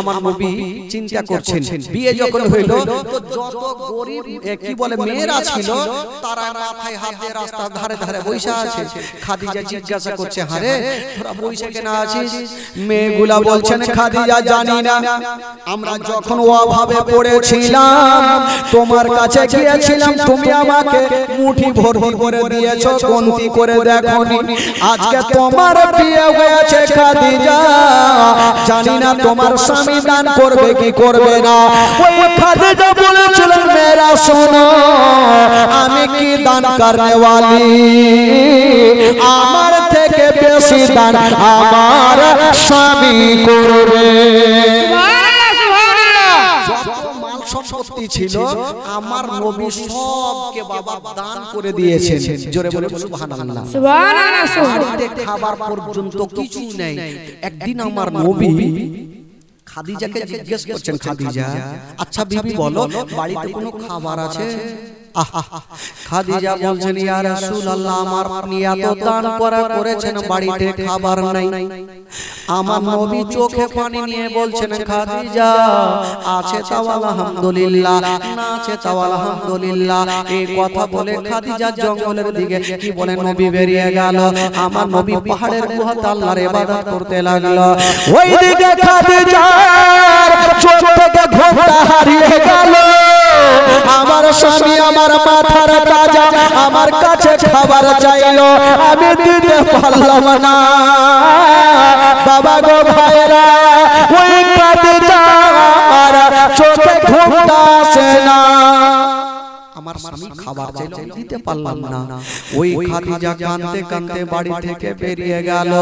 আমার নবী চিন্তা করছেন, বিয়ে যখন হইল তো যত গরিব কি বলে মেয়েরা ছিল তারা মাথায় হাত দিয়ে রাস্তার ধারে ধারে বসে আছে। খাদিজা জিজ্ঞাসা করছে, হারে তোরা বসে কেন আছিস? মেয়েগুলা বলছেন, খাদিজা জানি না, আমরা যখন অভাবে পড়েছিলাম তোমার কাছে গিয়েছিলাম, তুমি আমাকে মুঠি ভর্তি করে দিয়েছো, কমতি করে দেখোনি। আজকে তোমার বিয়ে হয়েছে খাদিজা, জানি না তোমার স্বামী দান করবে কি করবে না। ওই খাদিজা বলেছিলেন, মেয়েরা শোনো, আমি কি দান করনে ওয়ালি, আমার থেকে বেশি দান আমার স্বামী করবে। সুবহানাল্লাহ সুবহানাল্লাহ। যত মাল সম্পত্তি ছিল আমার নবী সবকে বাবা দান করে দিয়েছেন। জোরে বলে সুবহানাল্লাহ। সুবহানাল্লাহ সুবহানাল্লাহ। বাড়িতে খাবার পর্যন্ত কিছু নেই। একদিন আমার নবী খাদিজাকে জিজ্ঞেস করছেন, খাদিজা আচ্ছা বিবি বলো বাড়িতে কোনো খাবার আছে? খাদিজা বলছেন, ইয়া রাসূলুল্লাহ আমার আপনি এত দান করেছেন, বাড়িতে খাবার নাই। আমার নবী চোখে পানি নিয়ে বলছেন, খাদিজা আছে তাও আলহামদুলিল্লাহ, না আছে তাও আলহামদুলিল্লাহ। এই কথা বলে খাদিজা জঙ্গলের দিকে কি বলে নবী বেরিয়ে গেল। আমার নবী পাহাড়ের গুহাতে আল্লাহর ইবাদত করতে লাগলো। ওই দিকে খাদিজার চোখ থেকে ঘোমটা হারিয়ে গেল। আমার স্বামী আমার মাথার তাজা আমার কাছে খাবার চাইলো, আমি দিতে পারলাম না। বাবা গো ভাইরা, ওই খাদিজার চোখে ঘোমটা আসে না। আমার স্বামী খাবার চাইলো, দিতে পারলাম না। ওই খাদিজা কাঁদতে কাঁদতে বাড়ি থেকে বেরিয়ে গেল,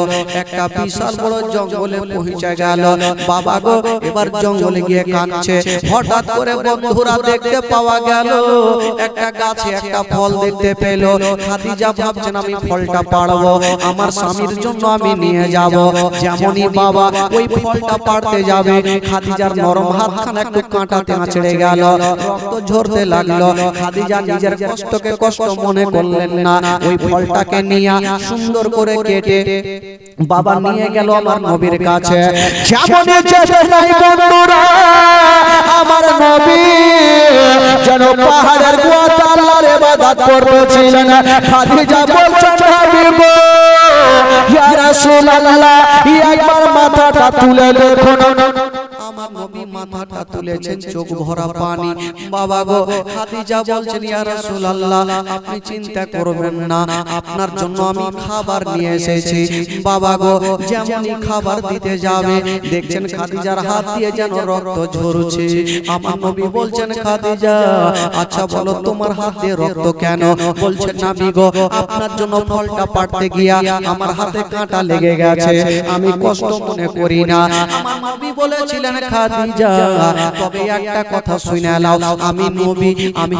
একটা বিশাল বড় জঙ্গলে পৌঁছে গেল। বাবা গো এবার জঙ্গলে গিয়ে কাঁদছে। হঠাৎ করে বন্ধুরা দেখতে পাওয়া গেল একটা গাছে একটা ফল দেখতে পেল। খাদিজা ভাবছেন আমি ফলটা পাড়বো, আমার স্বামীর জন্য আমি নিয়ে যাব। যেমনই বাবা ওই ফলটা পাড়তে যাবে, খাদিজার নরম হাতখানা একটু কাঁটাতে আঁচড়ে গেল, রক্ত ঝরতে লাগলো। খাদিজা নিজের কষ্টকে কষ্ট মনে করলেন না, ওই ফলটাকে নিয়ে সুন্দর করে কেটে বাবা নিয়ে গেল আমার নবীর কাছে। যেমনই যেতে নাই বন্ধুরা, আমার নবী যেন পাহাড়ের গুহাতে আল্লাহর ইবাদত করতেছিলেন। খাদিজা বলছেন, হাবিব ইয়া রাসূলুল্লাহ একবার মাথাটা তুলে দেখুন। আমার নবী মাথাটা তুলেছেন, চোখ ভরা পানি। বাবা গো খাদিজা বলছেন, ইয়া রাসূলুল্লাহ আপনি চিন্তা করবেন না, আপনার জন্য আমি খাবার নিয়ে এসেছি। বাবা গো যেমনই খাবার দিতে যাবে দেখছেন খাদিজার হাত দিয়ে যেন রক্ত ঝরছে। আমার নবী বলছেন, খাদিজা আচ্ছা বলো তোমার হাত দিয়ে রক্ত কেন? বলছেন, নবী গো আপনার জন্য ফলটা পাড়তে গিয়া আমার হাতে কাঁটা লেগে গেছে, আমি কষ্ট মনে করি না। আমার নবী বলেছিলেন, খাদিজা খাদিজা তবে একটা কথা শুনে নাও আমি নবী আমি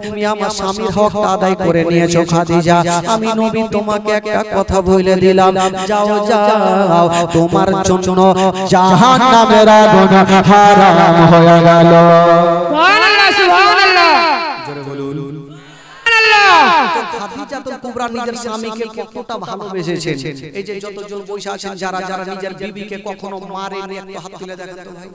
তুমি আমার স্বামীর হকটা আদায় করে নিয়েছো খাদিজা আমি নবী তোমাকে একটা কথা বলে দিলাম যাও যাও তোমার জন্য জাহান্নামের আগুন হারাম হয়ে গেল। সুবহানাল্লাহ সুবহানাল্লাহ জোরে বলুন সুবহানাল্লাহ। খাদিজাতুল কুবরা নিজের স্বামীকে কতটা ভালোবেসেছেন এই যে যতজন বসে আছেন যারা যারা নিজের বিবিকে কখনো মারেনি একটু হাত তুলে দেখান তো ভাই।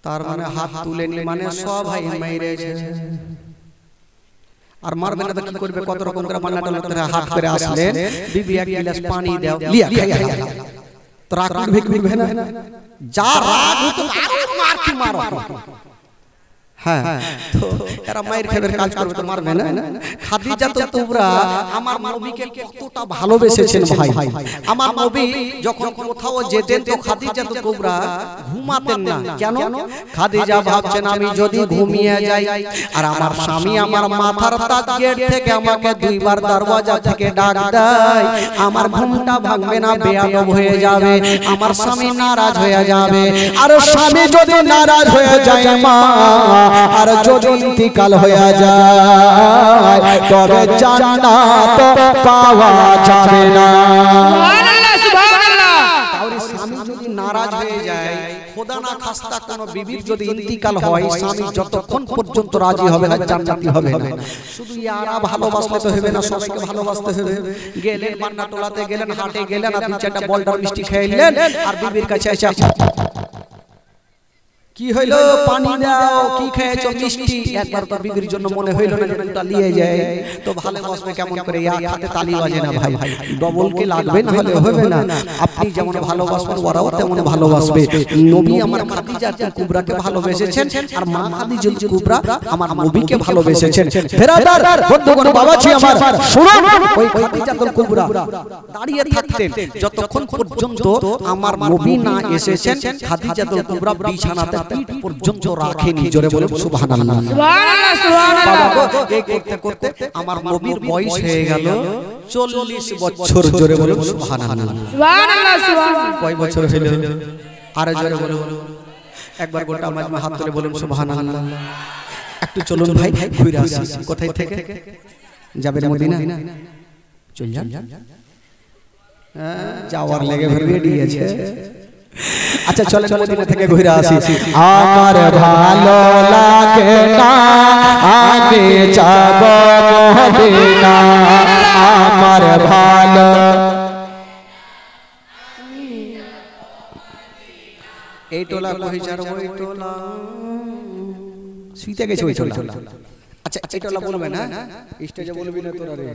তার মানে হাত তুলেনি মানে সব ভাই মেরেছে আর মারবে না তো কি করবে কত রকম করে মান্নাটা লোকের হাত করে আসলেন বিবি এক গ্লাস পানি দাও লিয়া খাইয়া তো রাগ ভিড়বে না যা রাগ হতো আরো মার কি মারো হ্যাঁ তো এরা মায়ের খেবের কাজ করবে তো মারবে না খাদিজাতুল কুবরা আমার নবীকে কতটা ভালোবেসেছেন ভাই আমার নবী যখন কোথাও যেতেন তো খাদিজাতুল কুবরা ঘুমাতেন না কেন খাদিজা ভাবছেন আমি যদি ঘুমিয়ে যাই আর আমার স্বামী আমার মাথার তাক গেট থেকে আমাকে দুইবার দরওয়াজা থেকে ডাক দেয় আমার ঘুমটা ভাঙবে না বেয়াদব হয়ে যাবে আমার স্বামী নারাজ হয়ে যাবে আর স্বামী যদি নারাজ হয়ে যায় মা আর যদি ইন্তিকাল হয়ে যায় তবে জান্নাত পাওয়া যাবে না। সুবহানাল্লাহ সুবহানাল্লাহ। তাহলে স্বামী যদি নারাজ হয়ে যায় খোদা না খাস্তা কোনো বিবির যদি ইন্তিকাল হয় স্বামী যতক্ষণ পর্যন্ত রাজি হবে না জান্নাতি হবে না। শুধু ইয়ারা ভালোবাসলে তো হবে না সবাইকে ভালোবাসতে হবে। গেলেন মান্না টোলাতে গেলেন হাটে গেলেন আর দুই চারটা বলডার মিষ্টি খেলেন আর বিবির কাছে এসে কি হইলো পানি দাও কি খেয়েছো মিষ্টি একবার তো বিবির জন্য মনে হইলো না যেটা নিয়ে যায় তো ভালোবাসবে কেমন করে এক হাতে তালি বাজে না ভাই ডবল কে লাগবে না হলে হবে না আপনি যেমন ভালোবাসবেন ওরাও তেমন ভালোবাসবে নবী আমার খাদিজাতুল কুবরাকে ভালোবেসেছেন আর মা খাদিজাতুল কুবরা আমার নবীকে ভালোবেসেছেন ফেরাদার বন্ধুগণ বাবাজি আমার শুনুন ওই খাদিজাতুল কুবরা দাঁড়িয়ে থাকতেন যতক্ষণ পর্যন্ত আমার নবী না এসেছেন খাদিজাতুল কুবরা বিছানাতে পিঠ পর্যন্ত রাখেনি জোরে বলে সুবহানাল্লাহ সুবহানাল্লাহ সুবহানাল্লাহ। বাবা এই করতে করতে আমার নবীর বয়স হয়ে গেল 40 বছর জোরে বলে সুবহানাল্লাহ সুবহানাল্লাহ সুবহানাল্লাহ। কয় বছর হলো আর জোরে বলে একবার গোটা মাজমা হাত তুলে বলুন সুবহানাল্লাহ। একটু চলুন ভাই ঘুরে আসি কোথায় থেকে যাবেন মদিনা চল যান যাওয়ার লেগে রেডি আছে আচ্ছা চলে মদিনা থেকে ঘুরে আসি আমার ভালো লাগে না আমি যাব মদিনা আমার ভালো এই টোলা কই যার ওই টোলা শুইতে গেছে ওই টোলা আচ্ছা এই টোলা বলবে না স্টেজে বলবি না তোরা রে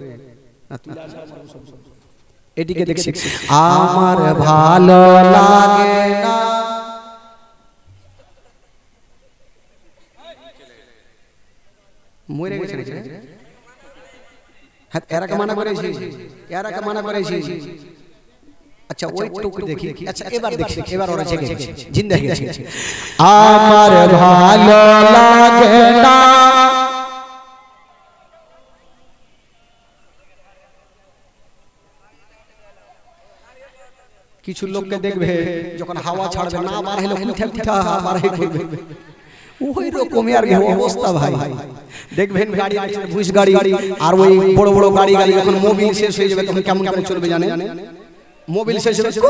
এদিকে দেখছি আমার ভালো লাগে না মরে গেছে হ্যাঁ এরাকে মানা করেছি আচ্ছা ওই টুকু দেখি আচ্ছা এবার দেখি এবার ওরা জেগে গেছে জিন্দা হয়ে গেছে আমার ভালো লাগে না কিছু লোককে দেখবে যখন হাওয়া ছাড়বে না বার হলো কুঠা বার হয়ে করবে ওই রকমই আর অবস্থা ভাই দেখবেন গাড়ি আছে বুশ গাড়ি আর ওই বড় বড় গাড়ি যখন মোবিল শেষ হয়ে যাবে তখন কেমন করে চলবে জানেন মোবিল শেষ হয়ে যাবে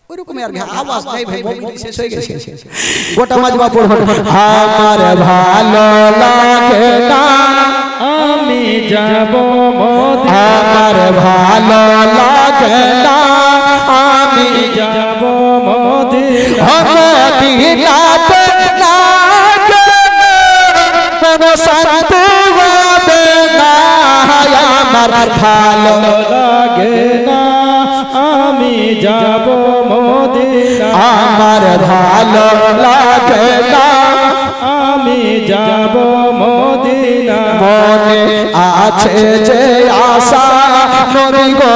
ওই রকমই আর আওয়াজ নাই ভাই মোবিল শেষ হয়ে গেছে গোটা মাজমা পড়ো আমার ভালো লাগে না আমি যাব মদিনা আমার ভালো লাগে না আমি যাব মদিনা মদিনাতে না গেলে কোনো শান্তি হবে না আমার ভালো লাগে না আমি যাব মদিনা আমার ভালো লাগে না আমি যাব মদিনা মনে আছে যে আশা নবী গো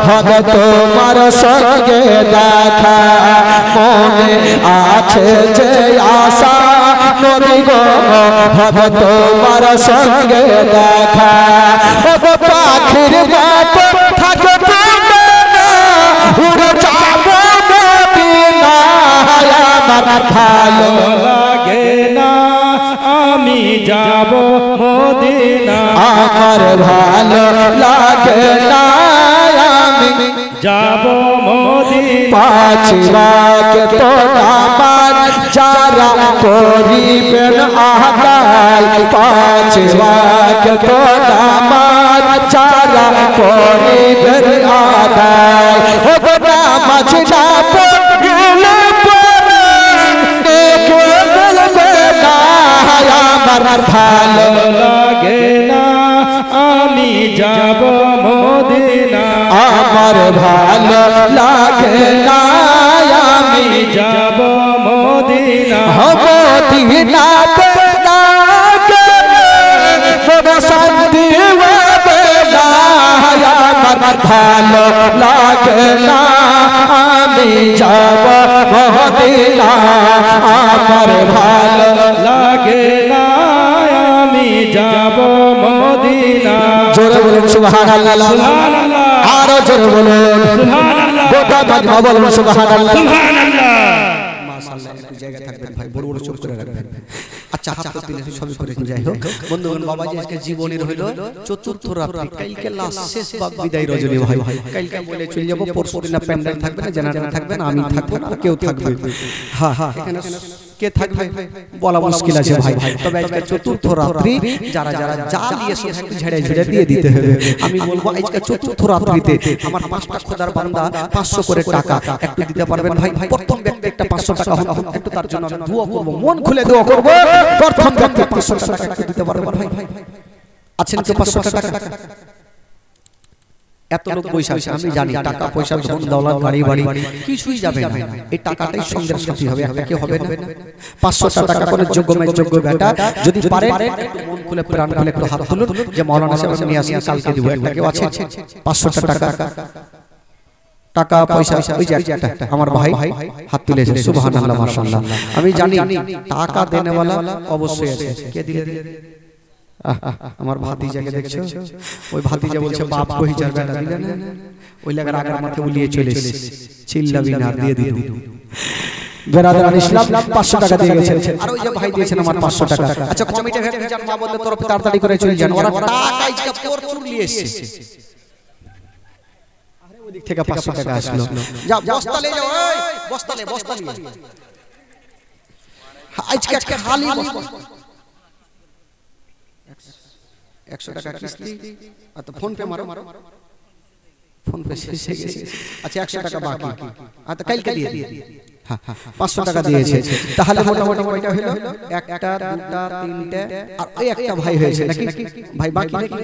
হবে তোমার সঙ্গে দেখা মনে আছে যে আশা নবী গো হবে তোমার সঙ্গে দেখা ও পাখির মতো থাকবে না উড়ে যাব মদিনায় আমার ভালো লাগে না আমি যাব মদিনা আমার ভালো লাগে না আমি যাব মদিনা পাঁচ ওয়াক্ত নামাজ যারা করিবেন আদায় পাঁচ ওয়াক্ত নামাজ যারা করিবেন আদায় ও নামাজ না পড়লে পরে বলবে না আমার ভালো লাগে না আমি যাব মদিনা আমার ভালো লাগে না আমি যাব মদিনা মদিনাতে না গেলে কোনো শান্তি হবে না আমার ভালো লাগে না আমি যাব মদিনা আমার ভালো লাগে না আমি যাব মদিনা জোরে বলুন সুবহানাল্লাহ সুবহানাল্লাহ আরো জোরে বলুন সুবহানাল্লাহ গোটা মাজমা বলুন সুবহানাল্লাহ সুবহানাল্লাহ মাশাআল্লাহ একটু জায়গা থাকবেন ভাই বড় বড় চুপ করে রাখবেন আচ্ছা হাত তুলে সবই করে যাই হোক বন্ধুগণ বাবাজি আজকে জীবনের হইল চতুর্থ রাত্রি কালকে লাস্ট শেষ বিদায় রজনী ভাই কালকে বলে চলে যাব পরশু দিন প্যান্ডেল থাকবে না জেনারেটর থাকবে না আমি থাকবো না কেউ থাকবে হ্যাঁ হ্যাঁ এখানে কে থাকবে বলা মুশকিল আছে ভাই তবে আজকে চতুর্থ রাত্রি যারা যারা যা দিয়ে সব একটু ঝেড়ে ঝেড়ে দিয়ে দিতে হবে আমি বলবো আজকে চতুর্থ রাত্রিতে আমার 5টা খোদার বান্দা 500 করে টাকা একটু দিতে পারবেন ভাই প্রথম ব্যক্তি একটা 500 টাকা একটু তার জন্য আমি দোয়া করব মন খুলে দোয়া করব প্রথম ব্যক্তি 500 টাকা একটু দিতে পারবেন ভাই আছেন কি 500 টাকা এত লোক পয়সা আছে আমি জানি টাকা পয়সা ধন দৌলত গাড়ি বাড়ি কিছুই যাবে না এই টাকাটাই সঙ্গের সাথী হবে একটা কি হবে না 500 টাকা করে যোগ্য বেটা যদি পারেন একটু মন খুলে প্রাণ খুলে একটু হাত তুলুন যে মাওলানা সাহেব নিয়ে আসেন কালকে দিব একটা কেউ আছে 500 টাকা টাকা পয়সা ওই যে একটা আমার ভাই হাত তুলেছে সুবহানাল্লাহ মাশাআল্লাহ আমি জানি টাকা দেনেওয়ালা অবশ্যই আছে কে দিলে আমার ভাতিজাকে দেখছো ওই ভাতিজা বলছে বাপ কই যার বেটা দিলে না ওই লাগার আগের মাথে উলিয়ে চলে এসেছে চিল্লাবি না দিয়ে দিল বেরাদার ইসলাম 500 টাকা দিয়ে গেছেন আর ওই যে ভাই দিয়েছেন আমার 500 টাকা আচ্ছা কমিটি হেড যান মা বন্ধের তরফে তাড়াতাড়ি করে চলে যান ওরা টাকা ইসকা প্রচুর নিয়ে এসেছে আরে ওই দিক থেকে 500 টাকা আসলো যা বস্তা নিয়ে যাও এই বস্তা নিয়ে আজকে খালি 100 টাকা কিস্তি আর তো ফোন পে মারো ফোন পে শেষ হয়ে গেছে আচ্ছা 100 টাকা বাকি আর তো কালকে দিয়ে হ্যাঁ 500 টাকা দিয়েছে তাহলে মোটামুটি কয়টা হলো একটা দুটা তিনটা আর ওই একটা ভাই হয়েছে নাকি ভাই বাকি নাকি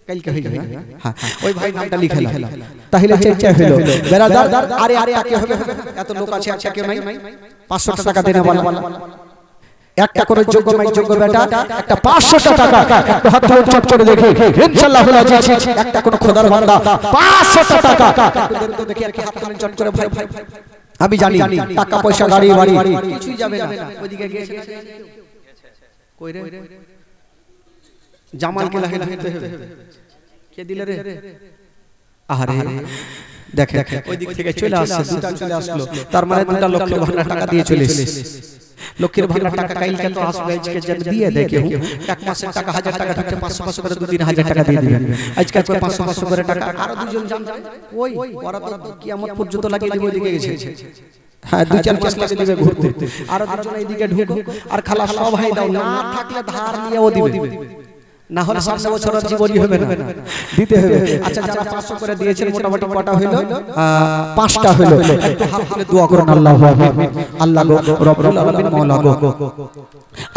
কালকে হয়ে যাবে হ্যাঁ ওই ভাই নামটা লিখে নাও তাহলে চেষ্টা হলো বেরাদার আরে টাকা হবে এত লোক আছে আচ্ছা কেউ নাই 500 টাকা দেনা বলা একটা করে যোগ্য বেটা একটা 500 টাকা একটা হাত তুলে চট করে দেখি ইনশাআল্লাহ হলো আছে একটা কোন খোদার বান্দা 500 টাকা একটু দেন তো দেখি একটা হাত তুলে চট করে ভাই আমি জানি টাকা পয়সা গাড়ি বাড়ি কিছুই যাবে না ওইদিকে গিয়েছে কই রে জামালকে লাগাইতে হবে কে দিলে রে আরে দেখে ওই দিক থেকে চলে আসছে দুটা চলে আসলো তার মানে দুটা লক্ষের ভান্ডার টাকা দিয়ে চলে এসেছে লক্ষের ভান্ডার টাকা কাইলকে তো আসবে আজকে যেন দিয়ে দেখে এক মাসের টাকা 1000 টাকা ঢুকছে 500 করে দুদিন 1000 টাকা দিয়ে দিবেন আজকে 500 করে টাকা আর দুজন জান ওই ওরা তো কিয়ামত পর্যন্ত লাগিয়ে দিবে ওইদিকে গেছে হ্যাঁ দুই চার পাঁচ লাগিয়ে দিবে ঘুরতে আর দুজন এইদিকে ঢুকো আর খালা সব ভাই দাও না থাকলে ধার নিয়েও দিবে না হলে সামনে বছর জীবনই হবে না দিতে হবে আচ্ছা যারা 500 করে দিয়েছেন মোটামুটি কটা হলো 5টা হলো একটু হাত তুলে দোয়া করুন আল্লাহু আকবার আল্লাহ গো রব্বুল আলামিন মাওলা গো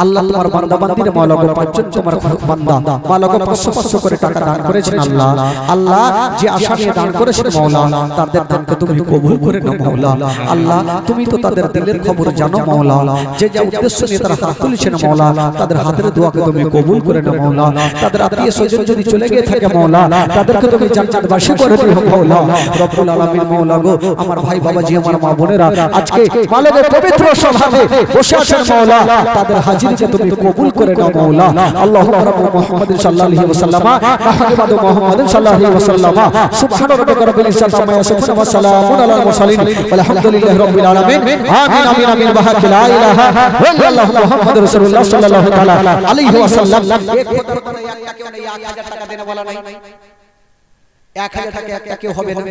আল্লাহ তোমার বান্দা বান্দির মাওলা গো পাঁচজন তোমার বান্দা মাওলা গো 500 করে টাকা দান করেছেন আল্লাহ আল্লাহ যে আশা নিয়ে দান করেছেন মাওলা তাদের দানকে তুমি কবুল করে নাও মাওলা আল্লাহ তুমি তো তাদের দিলের খবর জানো মাওলা যে যে উদ্দেশ্য নিয়ে তারা হাত তুলেছেন মাওলা তাদের হাতের দোয়াকে তুমি কবুল করে নাও মাওলা তাদের আত্মীয় স্বজন যদি চলে গিয়ে থাকে মাওলা তাদেরকে তুমি জান্নাতবাসী করে দিও মাওলা রব্বুল আলামিন মাওলা গো আমার ভাই বাবাজি আমার মা বোনেরা আজকে মাওলা গো পবিত্র সভাতে বসে আছেন মাওলা তাদের হাজিরকে তুমি কবুল করে নাও মাওলা আল্লাহুম্মা রাব্বু মুহাম্মাদিন সাল্লাল্লাহু আলাইহি ওয়াসাল্লাম মুহাম্মাদু মুহাম্মাদিন সাল্লাল্লাহু আলাইহি ওয়াসাল্লাম সুবহান রাব্বিকা রাব্বিল ইজ্জাতি আম্মা ইয়াসিফুন ওয়া সালামুন আলাল মুরসালিন ওয়ালহামদুলিল্লাহি রাব্বিল আলামিন আমিন আমিন আমিন বাহাকি লা ইলাহা ইল্লাল্লাহু মুহাম্মাদুর রাসূলুল্লাহ সাল্লাল্লাহু তাআলা আলাইহি ওয়াসাল্লাম এক খোদার বান্দা একটা কেউ নাই 1000 টাকা দেনে বলা নাই 1000 টাকা একটা কেউ হবে না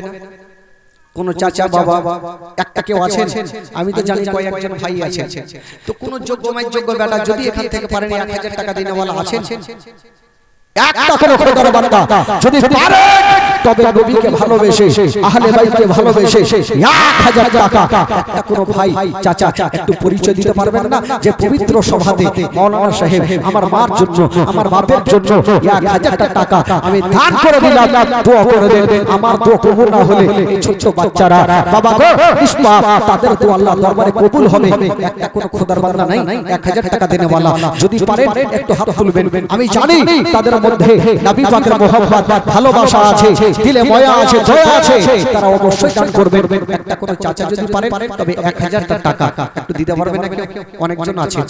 কোন চাচা বাবা একটা কেউ আছেন আমি তো জানি কয়েকজন ভাই আছেন তো কোন যোগ্যময় যোগ্য বেটা যদি এখান থেকে পারেন 1000 টাকা দিনে বলা আছেন একটা কোন খোদার বান্দা যদি পারে তবে নবীকে ভালোবেসে আহলে বাইতকে ভালোবেসে 1000 টাকা একটা কোন ভাই চাচা একটু পরিচয় দিতে পারবেন না যে পবিত্র সভাতে মাওলানা সাহেব আমার মার জন্য আমার বাপের জন্য 1000 টাকা আমি দান করে দিলাম দোয়া করে দেন আমার দোয়া কবুল না হলে এই ছোট বাচ্চারা বাবা গো ইসমাত তাদের তো আল্লাহ দরবারে কবুল হবে একটা কোন খোদার বান্দা নাই 1000 টাকা দেনে वाला যদি পারেন একটু হাত তুলবেন আমি জানি তাদের মধ্যে নবী পাকের মোহাম্মত ভালোবাসা আছে দিলে মায়া আছে দয়া আছে তারা অবশ্যই দান করবেন একটা কোন চাচা যদি পারেন তবে 1000 টাকা একটু দিতে পারবেন না অনেকজন আছে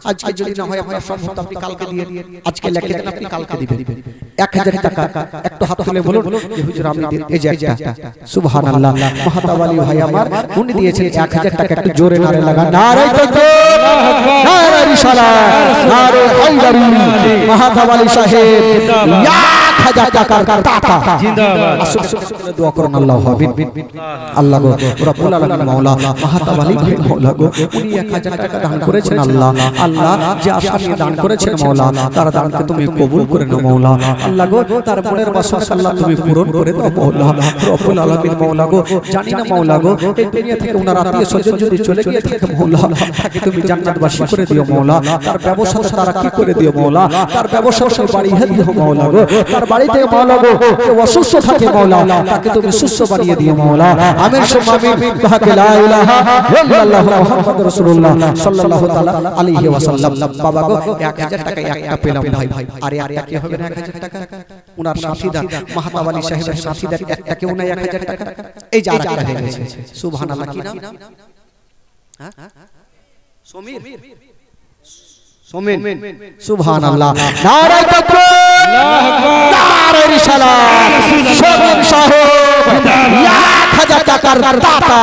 আজকে যদি না হয় আপনার সম্পদ আপনি কালকে দিয়ে আজকে লিখে দেন আপনি কালকে দিবেন 1000 টাকা একটু হাত তুলে বলুন যে হুজুর আমি এই যে একটা সুবহানাল্লাহ মাহতাবালি ভাই আমার উনি দিয়েছেন 1000 টাকা একটু জোরে নারে লাগান নারে তাকবীর নারে রিসালাত নারে হায়দারি মাহতাবালি সাহেব 1000 টাকার টাকা জিন্দাবাদ আসলে দোয়া করুন আল্লাহ হাবিব আল্লাহ গো রব্বুল আলামিন মাওলা মাহতাবালি ভাই মাওলা গো উনি 1000 টাকা দান করেছেন আল্লাহ আল্লাহ যে আশা নিয়ে দান করেছেন মাওলা তার দানকে তুমি কবুল করে নাও মাওলা আল্লাহ গো তার মনের বাসনা আল্লাহ তুমি পূরণ করে দাও মাওলা রব্বুল আলামিন মাওলা গো জানি না মাওলা গো এই দুনিয়া থেকে ওনার আত্মীয় স্বজন যদি চলে গিয়ে থাকে মাওলা তাকে তুমি জান্নাতবাসী করে দিও মাওলা তার ব্যবসাতে তারা কি করে দিও মাওলা তার ব্যবসার বাড়িয়ে দিও মাওলা গো তার বাড়িতে মাওলা গো যে অসুস্থ থাকে মাওলা তাকে তুমি সুস্থ বানিয়ে দিও মাওলা আমিন সুম্মা আমিন বাহাকে লা ইলাহা ইল্লাল্লাহু মুহাম্মাদুর রাসূলুল্লাহ সাল্লাল্লাহু তাআলা আলাইহি ওয়াসাল্লাম বাবা গো 1000 টাকা একটা পেলাম ভাই আর একটা কি হবে না 1000 টাকা উনার সাথীদার মাহতাবালি সাহেবের সাথীদার একটা কেউ না 1000 টাকা এই যে আরেকটা হয়ে গেছে সুবহানাল্লাহ কি নাম হ্যাঁ সমীর সোমেন সুবহানাল্লাহ নারে তাকবীর আল্লাহু আকবার নারে রিসালাত সোমেন সাহেব 1000 টাকার দাতা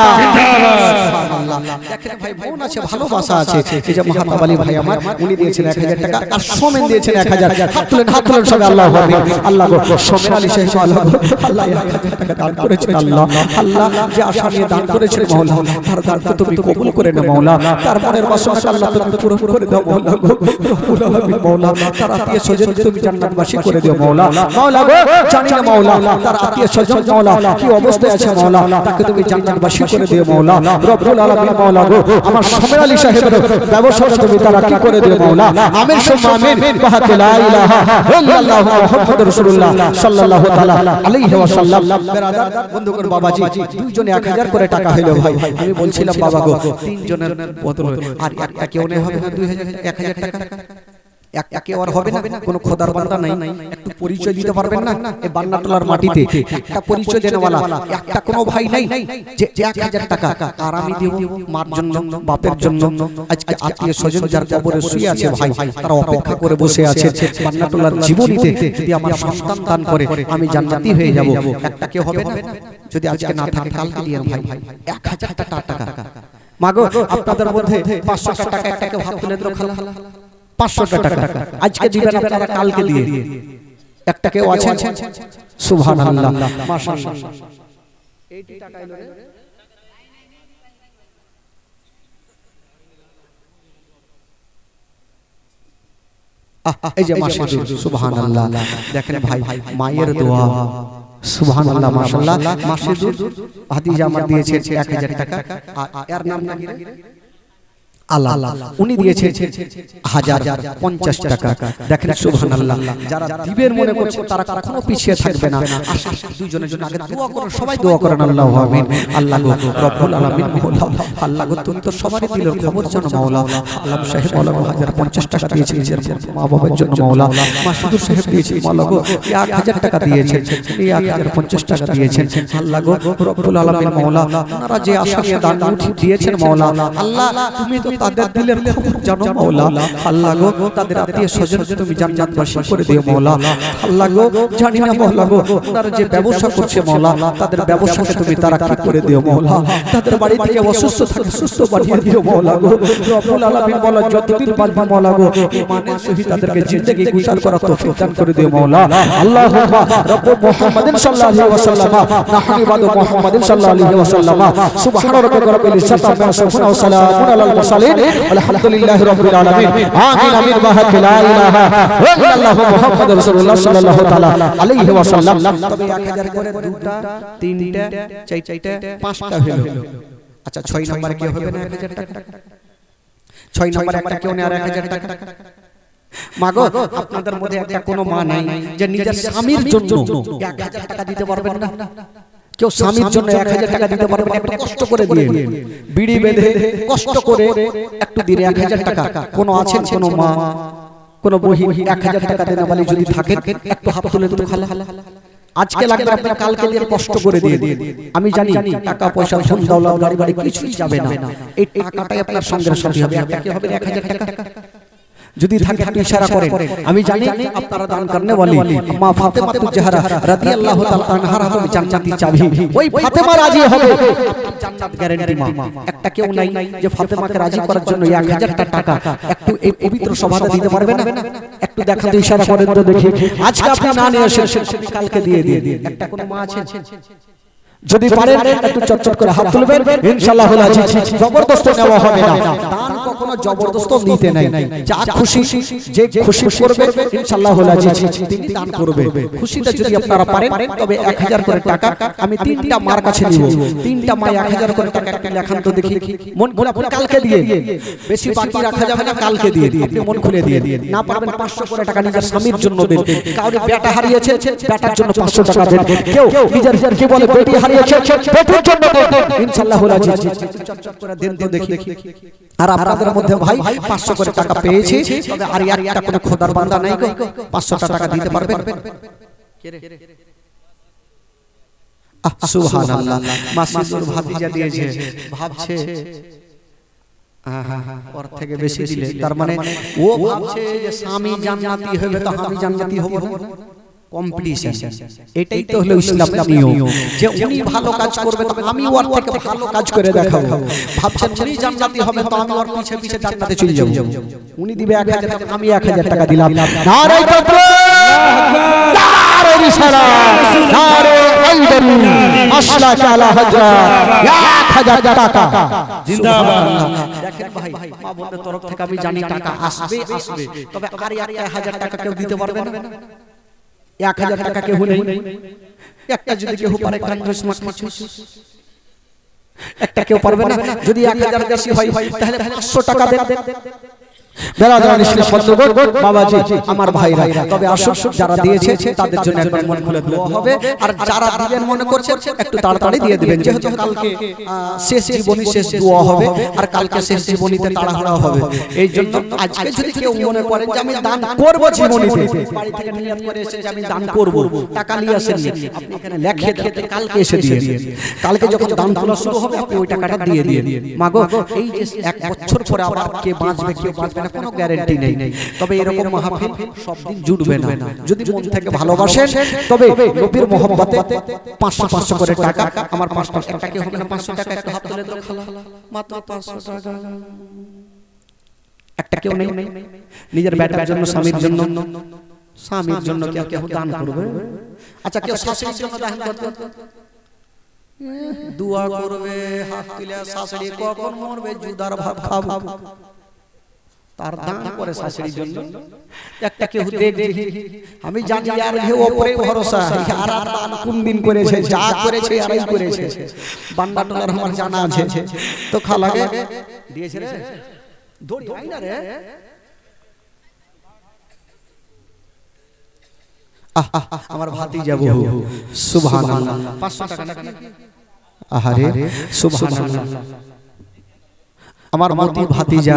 সুবহানাল্লাহ দেখেন ভাই বোন আছে ভালোবাসা আছে এই যে মাহতাবালি ভাই আমার উনি দিয়েছেন 1000 টাকা আর সোমেন দিয়েছেন 1000 হাত তুলেন সবাই আল্লাহু আকবার আল্লাহ গো সোমেন আলী সাহেব আল্লাহ 1000 টাকা দান করেছেন আল্লাহ আল্লাহ যে আশা নিয়ে দান করেছেন মাওলা তার দানকে তুমি কবুল করে নাও মাওলা তার মনের বাসনা আল্লাহ তুমি পূরণ করে দাও মাওলা গো রব্বুল আলামিন মাওলা তার আত্মীয় স্বজন তুমি জান্নাতবাসী করে দিও মাওলা মাওলা গো জানি না মাওলা তার আত্মীয় স্বজন মাওলা কি অবস্থায় আছে মাওলা তাকে তুমি জান্নাতবাসী করে দিও মাওলা রব্বুল আলামিন মাওলা গো আমার সোমেন আলী সাহেবের ব্যবসাটা তুমি তারা কি করে দিও মাওলা আমিন সুম্মা আমিন বাহাকে লা ইলাহা ইল্লাল্লাহু মুহাম্মাদুর রাসূলুল্লাহ সাল্লাল্লাহু তাআলা আলাইহি ওয়াসাল্লাম বেরাদার বন্ধুগণ বাবাজি দুইজনে 1000 করে টাকা হইলো ভাই আমি বলছিলাম বাবা গো তিনজনের বদল আর একটা কেউ নেই হবে না 1000 টাকা একে আর হবে না কোন খোদার বান্দা নাই একটু পরিচয় দিতে পারবেন না এই বান্নাটোলার মাটিতে একটা পরিচয় দেনেওয়ালা একটা কোনো ভাই নাই যে 1000 টাকা আর আমি দেব মার জন্য বাপের জন্য আজকে আত্মীয় স্বজন যার কবরে শুয়ে আছে ভাই তারা অপেক্ষা করে বসে আছে বান্নাটোলার জীবনীতে যদি আমার সন্তান দান করে আমি জান্নাতি হয়ে যাব একটা কেউ হবে না যদি আজকে না থাকে কালকে দিয়েন ভাই 1000 টাকা মাগো আপনাদের মধ্যে 500 টাকা একটা কেউ হাত তুলে দিল খালা 500 টাকা আজকে দিবেন আপনারা কালকে দিয়ে একটা কেউ আছেন সুবহানাল্লাহ মাশাআল্লাহ 80 টাকা এলো রে এই যে মাশাআল্লাহ সুবহানাল্লাহ দেখেন ভাই মায়ের দোয়া সুবহানাল্লাহ মাশাআল্লাহ মাসিদুর ভাতিজা আমার দিয়েছে 1000 টাকা আর এর নাম কি আল্লাহ উনি দিয়েছেন 1050 টাকা দেখেন সুবহানাল্লাহ যারা দিবের মনে করছে তারা কখনো পিছিয়ে থাকবে না দুইজনের জন্য আগে দোয়া করুন সবাই দোয়া করেন আল্লাহু আমিন আল্লাহ গো রব্বুল আলামিন মাওলা আল্লাহ গো তুমি তো সবারই দিলের খবর জানো মাওলা আলম সাহেব মাওলা 1050 টাকা দিয়েছেন নিজের মা বাবার জন্য মাওলা মাসুদুর সাহেব দিয়েছেন মাওলা গো 1000 টাকা দিয়েছেন 1050 টাকা দিয়েছেন আল্লাহ গো রব্বুল আলামিন মাওলা আপনারা যে আশা নিয়ে দান দিয়েছেন মাওলা আল্লাহ তুমি তো তাদের দিলের খবর জানো মাওলা। আল্লাহ গো তাদের আত্মীয় স্বজন তুমি জান্নাতবাসী করে দিও মাওলা। আল্লাহ গো জানি না মাওলা গো তারা যে ব্যবসা করছে মাওলা তাদের ব্যবসাকে তুমি তারাক্কি করে দিও মাওলা। তাদের বাড়ি থেকে অসুস্থ থাকে সুস্থ বানিয়ে দিও মাওলা গো। রব্বুল আলামিন বলা যতদিন বাঁচবে মাওলা গো ঈমানের সহিত তাদেরকে জিন্দেগি গুজার করার তৌফিক দান করে দিও মাওলা। আল্লাহুম্মা রাব্বু মুহাম্মাদিন সাল্লাল্লাহু আলাইহি ওয়াসাল্লাম নাহনু ইবাদু মুহাম্মাদিন সাল্লাল্লাহু আলাইহি ওয়াসাল্লাম সুবহান রাব্বিকা রাব্বিল ইজ্জাতি আম্মা ইয়াসিফুন ওয়া সালামুন আলাল মুরসালিন আলহামদুলিল্লাহি রাব্বিল আলামিন আমিন আমিন বাহাক লা ইলাহা ইল্লাল্লাহু মুহাম্মাদুর রাসূলুল্লাহ সাল্লাল্লাহু তাআলা আলাইহি ওয়াসাল্লাম। তবে 1000 করে দুটা তিনটা চারটা পাঁচটা হলো। আচ্ছা 6 নম্বরে কি হবে না 1000 টাকা? 6 নম্বরে একটা কেউ নেয় আর 1000 টাকা। মাগো আপনাদের মধ্যে একটা কোনো মা নাই যে নিজের স্বামীর জন্য 1000 টাকা দিতে পারবেন না? কেউ স্বামীর জন্য 1000 টাকা দিতে পারবেন? একটু কষ্ট করে দিয়ে বিড়ি বেঁধে কষ্ট করে একটু দিনে 1000 টাকা কোনো আছেন কোনো মা কোনো বহি 1000 টাকা দেনা বলি যদি থাকেন একটু হাত তুলে একটু খালা আজকে লাগবে আপনি কালকে দিয়ে কষ্ট করে দিয়ে আমি জানি টাকা পয়সা ধন দৌলত গাড়ি বাড়ি কিছুই যাবে না, এই টাকাটাই আপনার সঙ্গে সাথী হবে। একটা কি হবে 1000 টাকা যদি থাকে আপনি ইশারা করেন। আমি জানি আপনারা দান করনে वाली মা ফাতেমা তুজহারা রাদিয়াল্লাহু তাআলা আনহার হাতে জান্নাতি চাবি, ওই ফাতেমা রাজি হবে আপনি জান্নাত গ্যারান্টি মা। একটা কেউ নাই যে ফাতেমাকে রাজি করার জন্য 1000 টাকা একটু এই পবিত্র সভাতে দিতে পারবে না? একটু দেখাতে ইশারা করেন তো দেখি। আজকে আপনি না নিয়ে এসেছেন কালকে দিয়ে দিয়ে একটা কোন মা আছে? যদি পারেন একটু চটচট করে হাত তুলবেন ইনশাআল্লাহ আজিজ। জবরদস্ত নেওয়া হবে না, দান কখনো জবরদস্ত নিতে নাই। যা খুশি যে খুশি করবে ইনশাআল্লাহ আজিজ তিনি দান করবে। খুশিতে যদি আপনারা পারেন তবে 1000 করে টাকা আমি তিনটা মার কাছে নিব। তিনটা মা 1000 করে টাকা একটা লেখান তো দেখি। মন খুলে আপনি কালকে দিয়ে বেশি বাকি রাখা যাবে না, কালকে দিয়ে আপনি মন খুলে দিয়ে না পারবেন 500 করে টাকা নিজের স্বামীর জন্য দেন। কাউরে বেটা হারিয়েছে বেটার জন্য 500 টাকা দেন। কেউ নিজের কি বলে বেটি বেটির জন্য ইনশাআল্লাহ আজিজ চটচট করে দেন তো দেখি। আর আপনাদের মধ্যে ভাই 500 করে টাকা পেয়েছি তবে আর একটা কোনো খোদার বান্দা নাই গো 500 টাকা দিতে পারবেন? সুবহানাল্লাহ মাসুদুর ভাতিজা দিয়েছে ভাবছে ওর থেকে বেশি দিলে তার মানে ও ভাবছে যে স্বামী জান্নাতি হবে তো আমি জান্নাতি হব না। কম্পিটিশন এটাই তো হলো ইসলামের নিয়ম যে উনি ভালো কাজ করবে তো আমি ওর থেকে ভালো কাজ করে দেখাবো। ভাবছেন উনি জান্নাতি হবে তো আমি ওর পিছে পিছে জান্নাতে চলে যাব। উনি দিবে 1000 টাকা আমি 1000 টাকা দিলাম। নারে তাকবীর নারে রিসালাত নারে হায়দারি আসলাকা আলা হযরত 1000 টাকা জিন্দাবাদ। দেখেন ভাই মা বোনের তরফ থেকে আমি জানি টাকা আসবে তবে আর 1000 টাকা কেউ দিতে পারবে না। 1000 টাকা কেউ নেই, একটা যদি কেউ পারে কাঞ্জুস মাখি একটা কেউ পারবে না। যদি 1000 বেশি হয় তাহলে 500 টাকা দেন। বেরাদারান ইসলাম বন্ধুগণ বাবাজি আমার ভাইরা তবে আসুন যারা দিয়েছে তাদের জন্য একবার মন খুলে দোয়া হবে। আর যারা দিবেন মনে করছেন একটু তাড়াতাড়ি দিয়ে দিবেন যেহেতু কালকে শেষ জীবনী শেষ দোয়া হবে আর কালকে শেষ জীবনীতে তাড়াহুড়া হবে। এই জন্য আজকে যদি কেউ মনে করেন যে আমি দান করব জীবনীতে বাড়ি থেকে নিয়ত করে এসে যে আমি দান করব টাকা নিয়ে আসেন আপনি এখানে লিখে দিতে কালকে এসে দিয়ে দিন। কালকে যখন দান তোলা শুরু হবে আপনি ওই টাকাটা দিয়ে দিন। মাগো এই যে 1 বছর পরে আবার কে বাঁচবে কেউ বাঁচবে না কোনো গ্যারান্টি নেই। তবে এরকম মাহফিল সব দিন জুটবে না। যদি মন থেকে ভালোবাসেন তবে নবীর মোহাব্বতে 500 করে টাকা আমার 500 টাকা কি হবে না 500 টাকা একটা হাত তুলে দাও খালা মাত্র 500 টাকা। একটা কেউ নেই নিজের বেটার জন্য স্বামীর জন্য কেউ দান করবে? আচ্ছা কেউ শাশুড়ির জন্য দান করবে? দোয়া করবে হাত তুলে শাশুড়ি কখন মরবে জুদার ভাত খাবো তার দান করে শাশুড়ির জন্য। একটা কেউ দেখি আমি জানি আর হে উপরে ভরসা আর দান কোন দিন করেছে যা করেছে আরই করেছে বান্দা টোলার আমার জানা আছে তো খালাকে দিয়েছে রে দড়ি হয় না রে আমার ভাতিজা বহু সুবহানাল্লাহ 500 টাকা নাকি আহারে সুবহানাল্লাহ আমার মতি ভাতিজা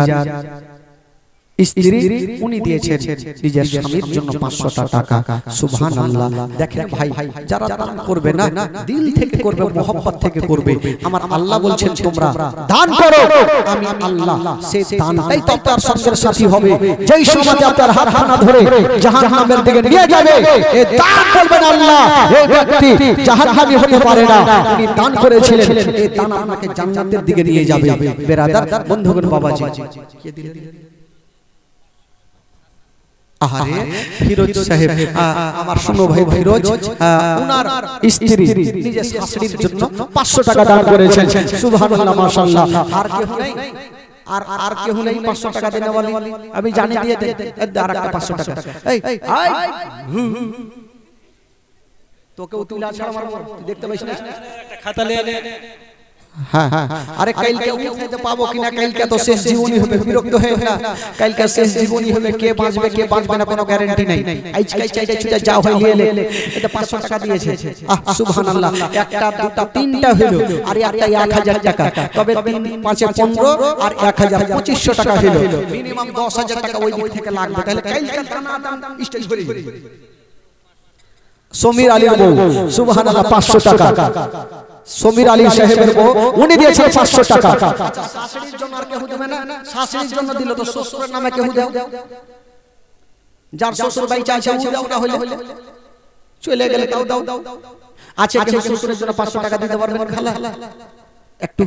স্ত্রী উনি দিয়েছেন নিজের স্বামীর জন্য 500 টাকা। সুবহানাল্লাহ। দেখেন ভাই, যারা দান করবে না দিল থেকে করবে, মোহব্বত থেকে করবে, আমার আল্লাহ বলছেন তোমরা দান করো, আমি আল্লাহ সেই দানটাই তো আপনার সঙ্গের সাথী হবে। যেই সময় আপনার হাতখানা ধরে জাহান্নামের দিকে নিয়ে যাবে, এই দান করবেন আল্লাহ, এই ব্যক্তি জাহান্নামী হতে পারে না, উনি দান করেছিলেন, এই দান আপনাকে জান্নাতের দিকে নিয়ে যাবে। বেরাদার, বন্ধুগণ, বাবাজি, কে দিলেন? আহারে ফিরোজ সাহেব, আমার শুনো ভাই, ফিরোজ উনার স্ত্রী নিজের শাশুড়ির জন্য 500 টাকা দান করেছেন। সুবহানাল্লাহ, মাশাআল্লাহ। আর কেউ নেই, আর কেউ নেই 500 টাকা দেনে वाली? আমি জানি দিয়ে দেন আরেকটা 500 টাকা। এই তোকে তুলা ছাড়া মারবো, দেখতে পাইছ না? একটা খাতা নিয়ে নে। হ্যাঁ হ্যাঁ, আরে কালকে উঠাইতে পাবো কিনা, কালকে তো শেষ জীবনী হবে, বিরক্ত হয়ে না, কালকে শেষ জীবনী হবে, কে বাঁচবে কে বাঁচবে না কোনো গ্যারান্টি নাই। আজকে চাইতে ছুটে যাও হয় নিয়ে লে, এটা 500 টাকা দিয়েছে। সুবহানাল্লাহ, একটা দুটা তিনটা হলো, আর একটা 1000 টাকা, তবে 3 5 15 আর 1000 2500 টাকা হলো, মিনিমাম 10000 টাকা ওই দিক থেকে লাগবে। তাহলে কালকে দাম স্টেজ ভরে সমীর আলীর বউ, সুবহানাল্লাহ, 500 টাকা। সমীর আলী সাহেবের বউ, উনি দিয়েছেন 500 টাকা। আচ্ছা, শাশুড়ির জন্য আর কেউ দেবে না? শাশুড়ির জন্য দিল তো শ্বশুরের নামে কেউ দাও, যার শ্বশুর বাড়ি চাইছে ও দাও, না হলে চলে গেলে দাও দাও। আচ্ছা, কেউ শ্বশুরের জন্য 500 টাকা দিতে পারবেন খালা? একটু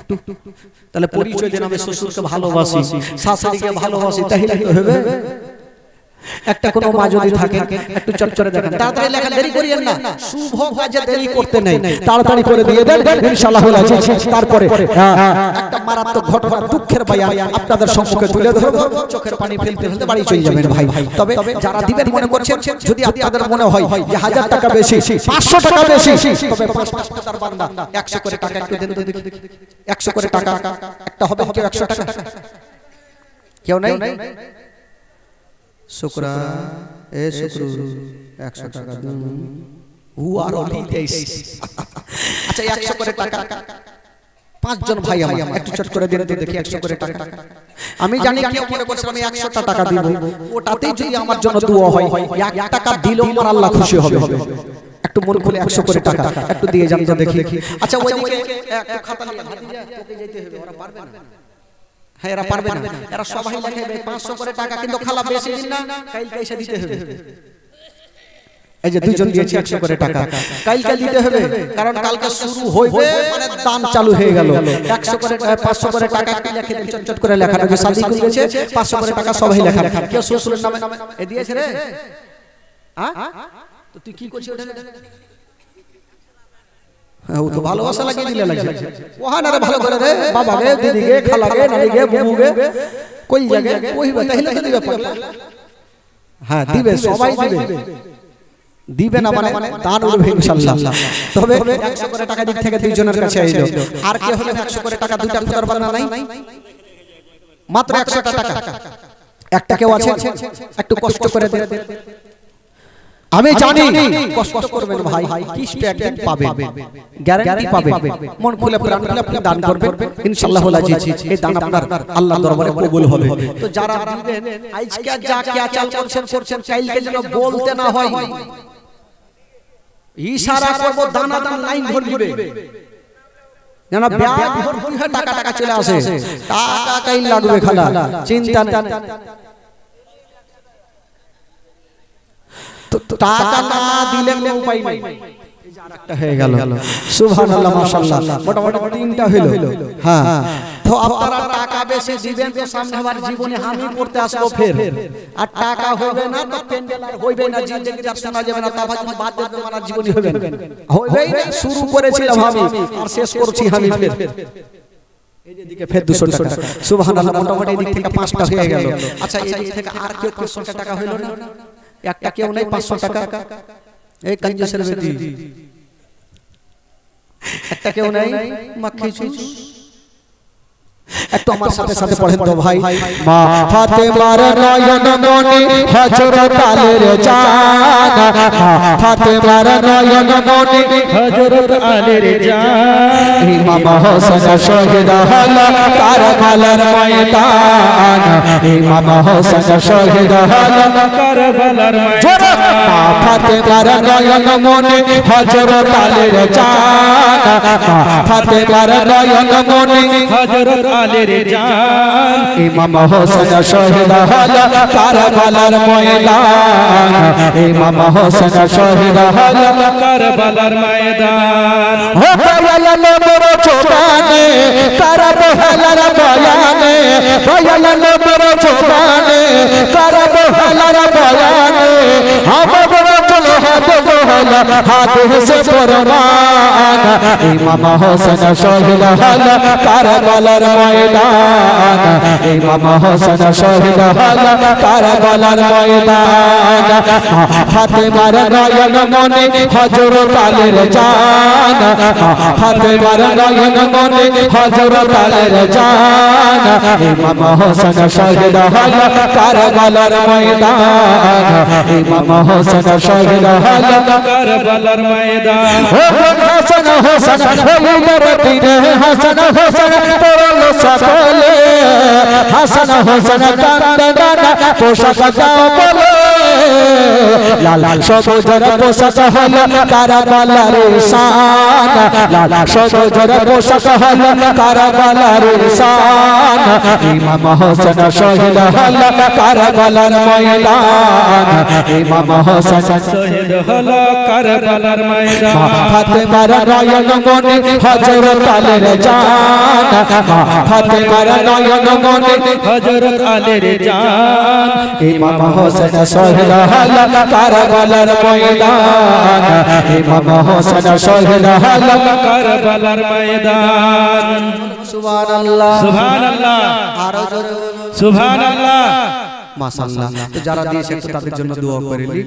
তাহলে পরিচয় দেন, আমি শ্বশুরকে ভালোবাসি, শাশুড়িকে ভালোবাসি, তাহলে তো হবে। একটা কোনো মা যদি থাকে, একটু চটচটে দেখেন, তাড়াতাড়ি লেখা, দেরি করিয়েন না, শুভ কাজে দেরি করতে নেই, তাড়াতাড়ি করে দিয়ে দেন, ইনশাআল্লাহ হয়ে যাচ্ছে। তারপরে একটা মারাত্মক ঘটনা, দুঃখের বয়ান আপনাদের সম্মুখে তুলে ধরব, চোখের পানি ফেলতে ফেলতে বাড়ি চলে যাবেন ভাই। তবে যারা দিবেন মনে করছেন, যদি আপনাদের মনে হয় যে 1000 টাকা বেশি, 500 টাকা বেশি, তবে 5 বান্দা 100 করে টাকা একটু দেন তো দেখি, 100 করে টাকা একটা হবে, কেউ 100 টাকা, কেউ নাই? শুকরা এ শুক্রু 100 টাকা দিন, হু আর অলি দেশ। আচ্ছা, 100 করে টাকা 5 জন ভাই আমার, একটু চট করে দিন তো দেখি 100 করে টাকা। আমি জানি কেউ মনে করছে আমি 100 টাকা দিব, ওটাতেই যদি আমার জন্য দোয়া হয়, 1 টাকা দিলেও আমার আল্লাহ খুশি হবে। একটু মন খুলে 100 করে টাকা একটু দিয়ে যান তো দেখি। আচ্ছা, ওইদিকে একটু খাতা নিয়ে ভাতিজা, তোকে যেতে হবে, ওরা পারবে না। হ্যাঁ, এরা পারবে না, এরা সবাই লেখাবে 500 করে টাকা, কিন্তু খালা বেশি দিন না, কালকে এসে দিতে হবে। এই যে দুইজন দিয়েছে 100 করে টাকা, কালকে দিতে হবে, কারণ কালকে শুরু হইবে, মানে দান চালু হয়ে গেল। 100 করে 500 করে টাকা কি লিখে দেন, চটচট করে লেখা, যে শাদি করেছে 500 করে টাকা সবাই লেখা। কেউ শ্বশুরের নামে এ দিয়েছে রে? তো তুই কি করছিস ওটা? ও তো ভালোবাসা লাগিয়ে দিলে লাগছে, ওহানা রে ভালো করে রে, বাবা রে, দিদি গে, খালা গে, নানি গে, বুবু গে, কই জায়গা ওই তাহলে তো দিবে পাগলা। হ্যাঁ, দিবে, সবাই দিবে, দিবে না মানে দান উঠবে ইনশাআল্লাহ। তবে 100 করে টাকা দিক থেকে দুইজনের কাছে আইলো, আর কে হলে 100 করে টাকা দুইটা খুদার বানা নাই, মাত্র 100 টাকা। একটা কেউ আছে একটু কষ্ট করে দেন, আমি জানি কষ্ট করবেন ভাই, কিস্তি একদিন পাবেন, গ্যারান্টি পাবেন। মন খুলে প্রাণ খুলে আপনি দান করবেন, ইনশাআল্লাহ এই দান আপনার আল্লাহর দরবারে কবুল হবে। তো যারা দিবেন, আজকে যা কি আচাল করছেন, কালকে যেন বলতে না হয়, ইশারা করব, দানা দান লাইন ধরবে, যেন ব্যাগ ভর্তি হয়ে টাকা টাকা চলে আসে, টাকা কাই লাগবে খালা, চিন্তা নেই। টাকা না দিলে কোনো উপায় নাই, আরেকটা হয়ে গেল। সুবহানাল্লাহ, মাশাআল্লাহ, মোটামুটি 3টা হলো। হ্যাঁ, তো আপনারা টাকা বেশি দিবেন তো সামনে আবার জীবনে হামি করতে আসবো ফের, আর টাকা হবে না তো পেন্ডেল আর হইবে না, জিন্দেগি আর শোনা যাবে না, তাহলে বাদ দেবে, মানে জীবনে হবে না, হইবেই না। শুরু করেছিলাম আমি, আর শেষ করছি আমি ফের। এই দিকে ফের 200 টাকা, সুবহানাল্লাহ, মোটামুটি এই দিক থেকে 5টা হয়ে গেল। আচ্ছা, এই দিক থেকে আর কেউ 500 টাকা হলো না? একটা কেউ নাই 500 টাকা, এই কঞ্জুসের বেটি, একটা কেউ নাই মাখি চুষ, একটু আমার সাথে সাথে পড়েন তো ভাই। মা ফাতেমার নয়ন মনি হযরত আলীর জান, মা ফাতেমার নয়ন মনি হযরত আলীর জান, ইমাম হোসেন শহীদ হলো কারবালার ময়দান, ইমাম হোসেন শহীদ হলো কারবালার জোরে। ময়দান, মা ফাতেমার নয়ন মনি হযরত আলীর জান, মা ফাতেমার নয়ন মনি হযরত আলীর জান, ইমাম হোসেন শহীদ হলো কারবালার ময়দান, ইমাম হোসেন শহীদ হলো কারবালার ময়দান। ও দয়াল নবীর জবানে কারবালার বয়ানে, দয়াল নবীর জবানে কারবালার বয়ানে আমার রাসূল হলো হাদিসে প্রমাণ, ইমাম হোসেন শহীদ হলো কারবালার ময়দান, ইমাম হোসেন শহীদ হলো কারবালার ময়দান। ফাতেমার নয়ন মনি হযরত আলীর জান, ফাতেমার নয়ন মনি হযরত আলীর জান, ইমাম হোসেন শহীদ হলো কারবালার ময়দান, ইমাম হোসেন শহীদ হলো কারবালার ময়দান। হাসান হোসেন হইলের দিনে হাসান হোসেন পড়ল সকলে, হাসান হোসেন কান্দে নানা পোশাক দাও বলে, লাল সবুজের পোশাক হলো কারবালার শান, লাল সবুজের পোশাক হলো কারবালার শান, ইমাম হোসেন শহীদ হলো কারবালার ময়দান, ইমাম হোসেন শহীদ হলো কারবালার ময়দান। ফাতেমার নয়ন মনি হযরত আলীর জান, ফাতেমার নয়ন মনি হযরত আলীর জান, ইমাম হোসেন শহীদ হলো কারবালার ময়দান, ইমাম হোসেন শহীদ হলো কারবালার ময়দান। সুবহানাল্লাহ সুবহানাল্লাহ, আরো জোরে সুবহানাল্লাহ। মাশাআল্লাহ। তো যারা দিয়েছে একটু তাদের জন্য দোয়া করে নিই।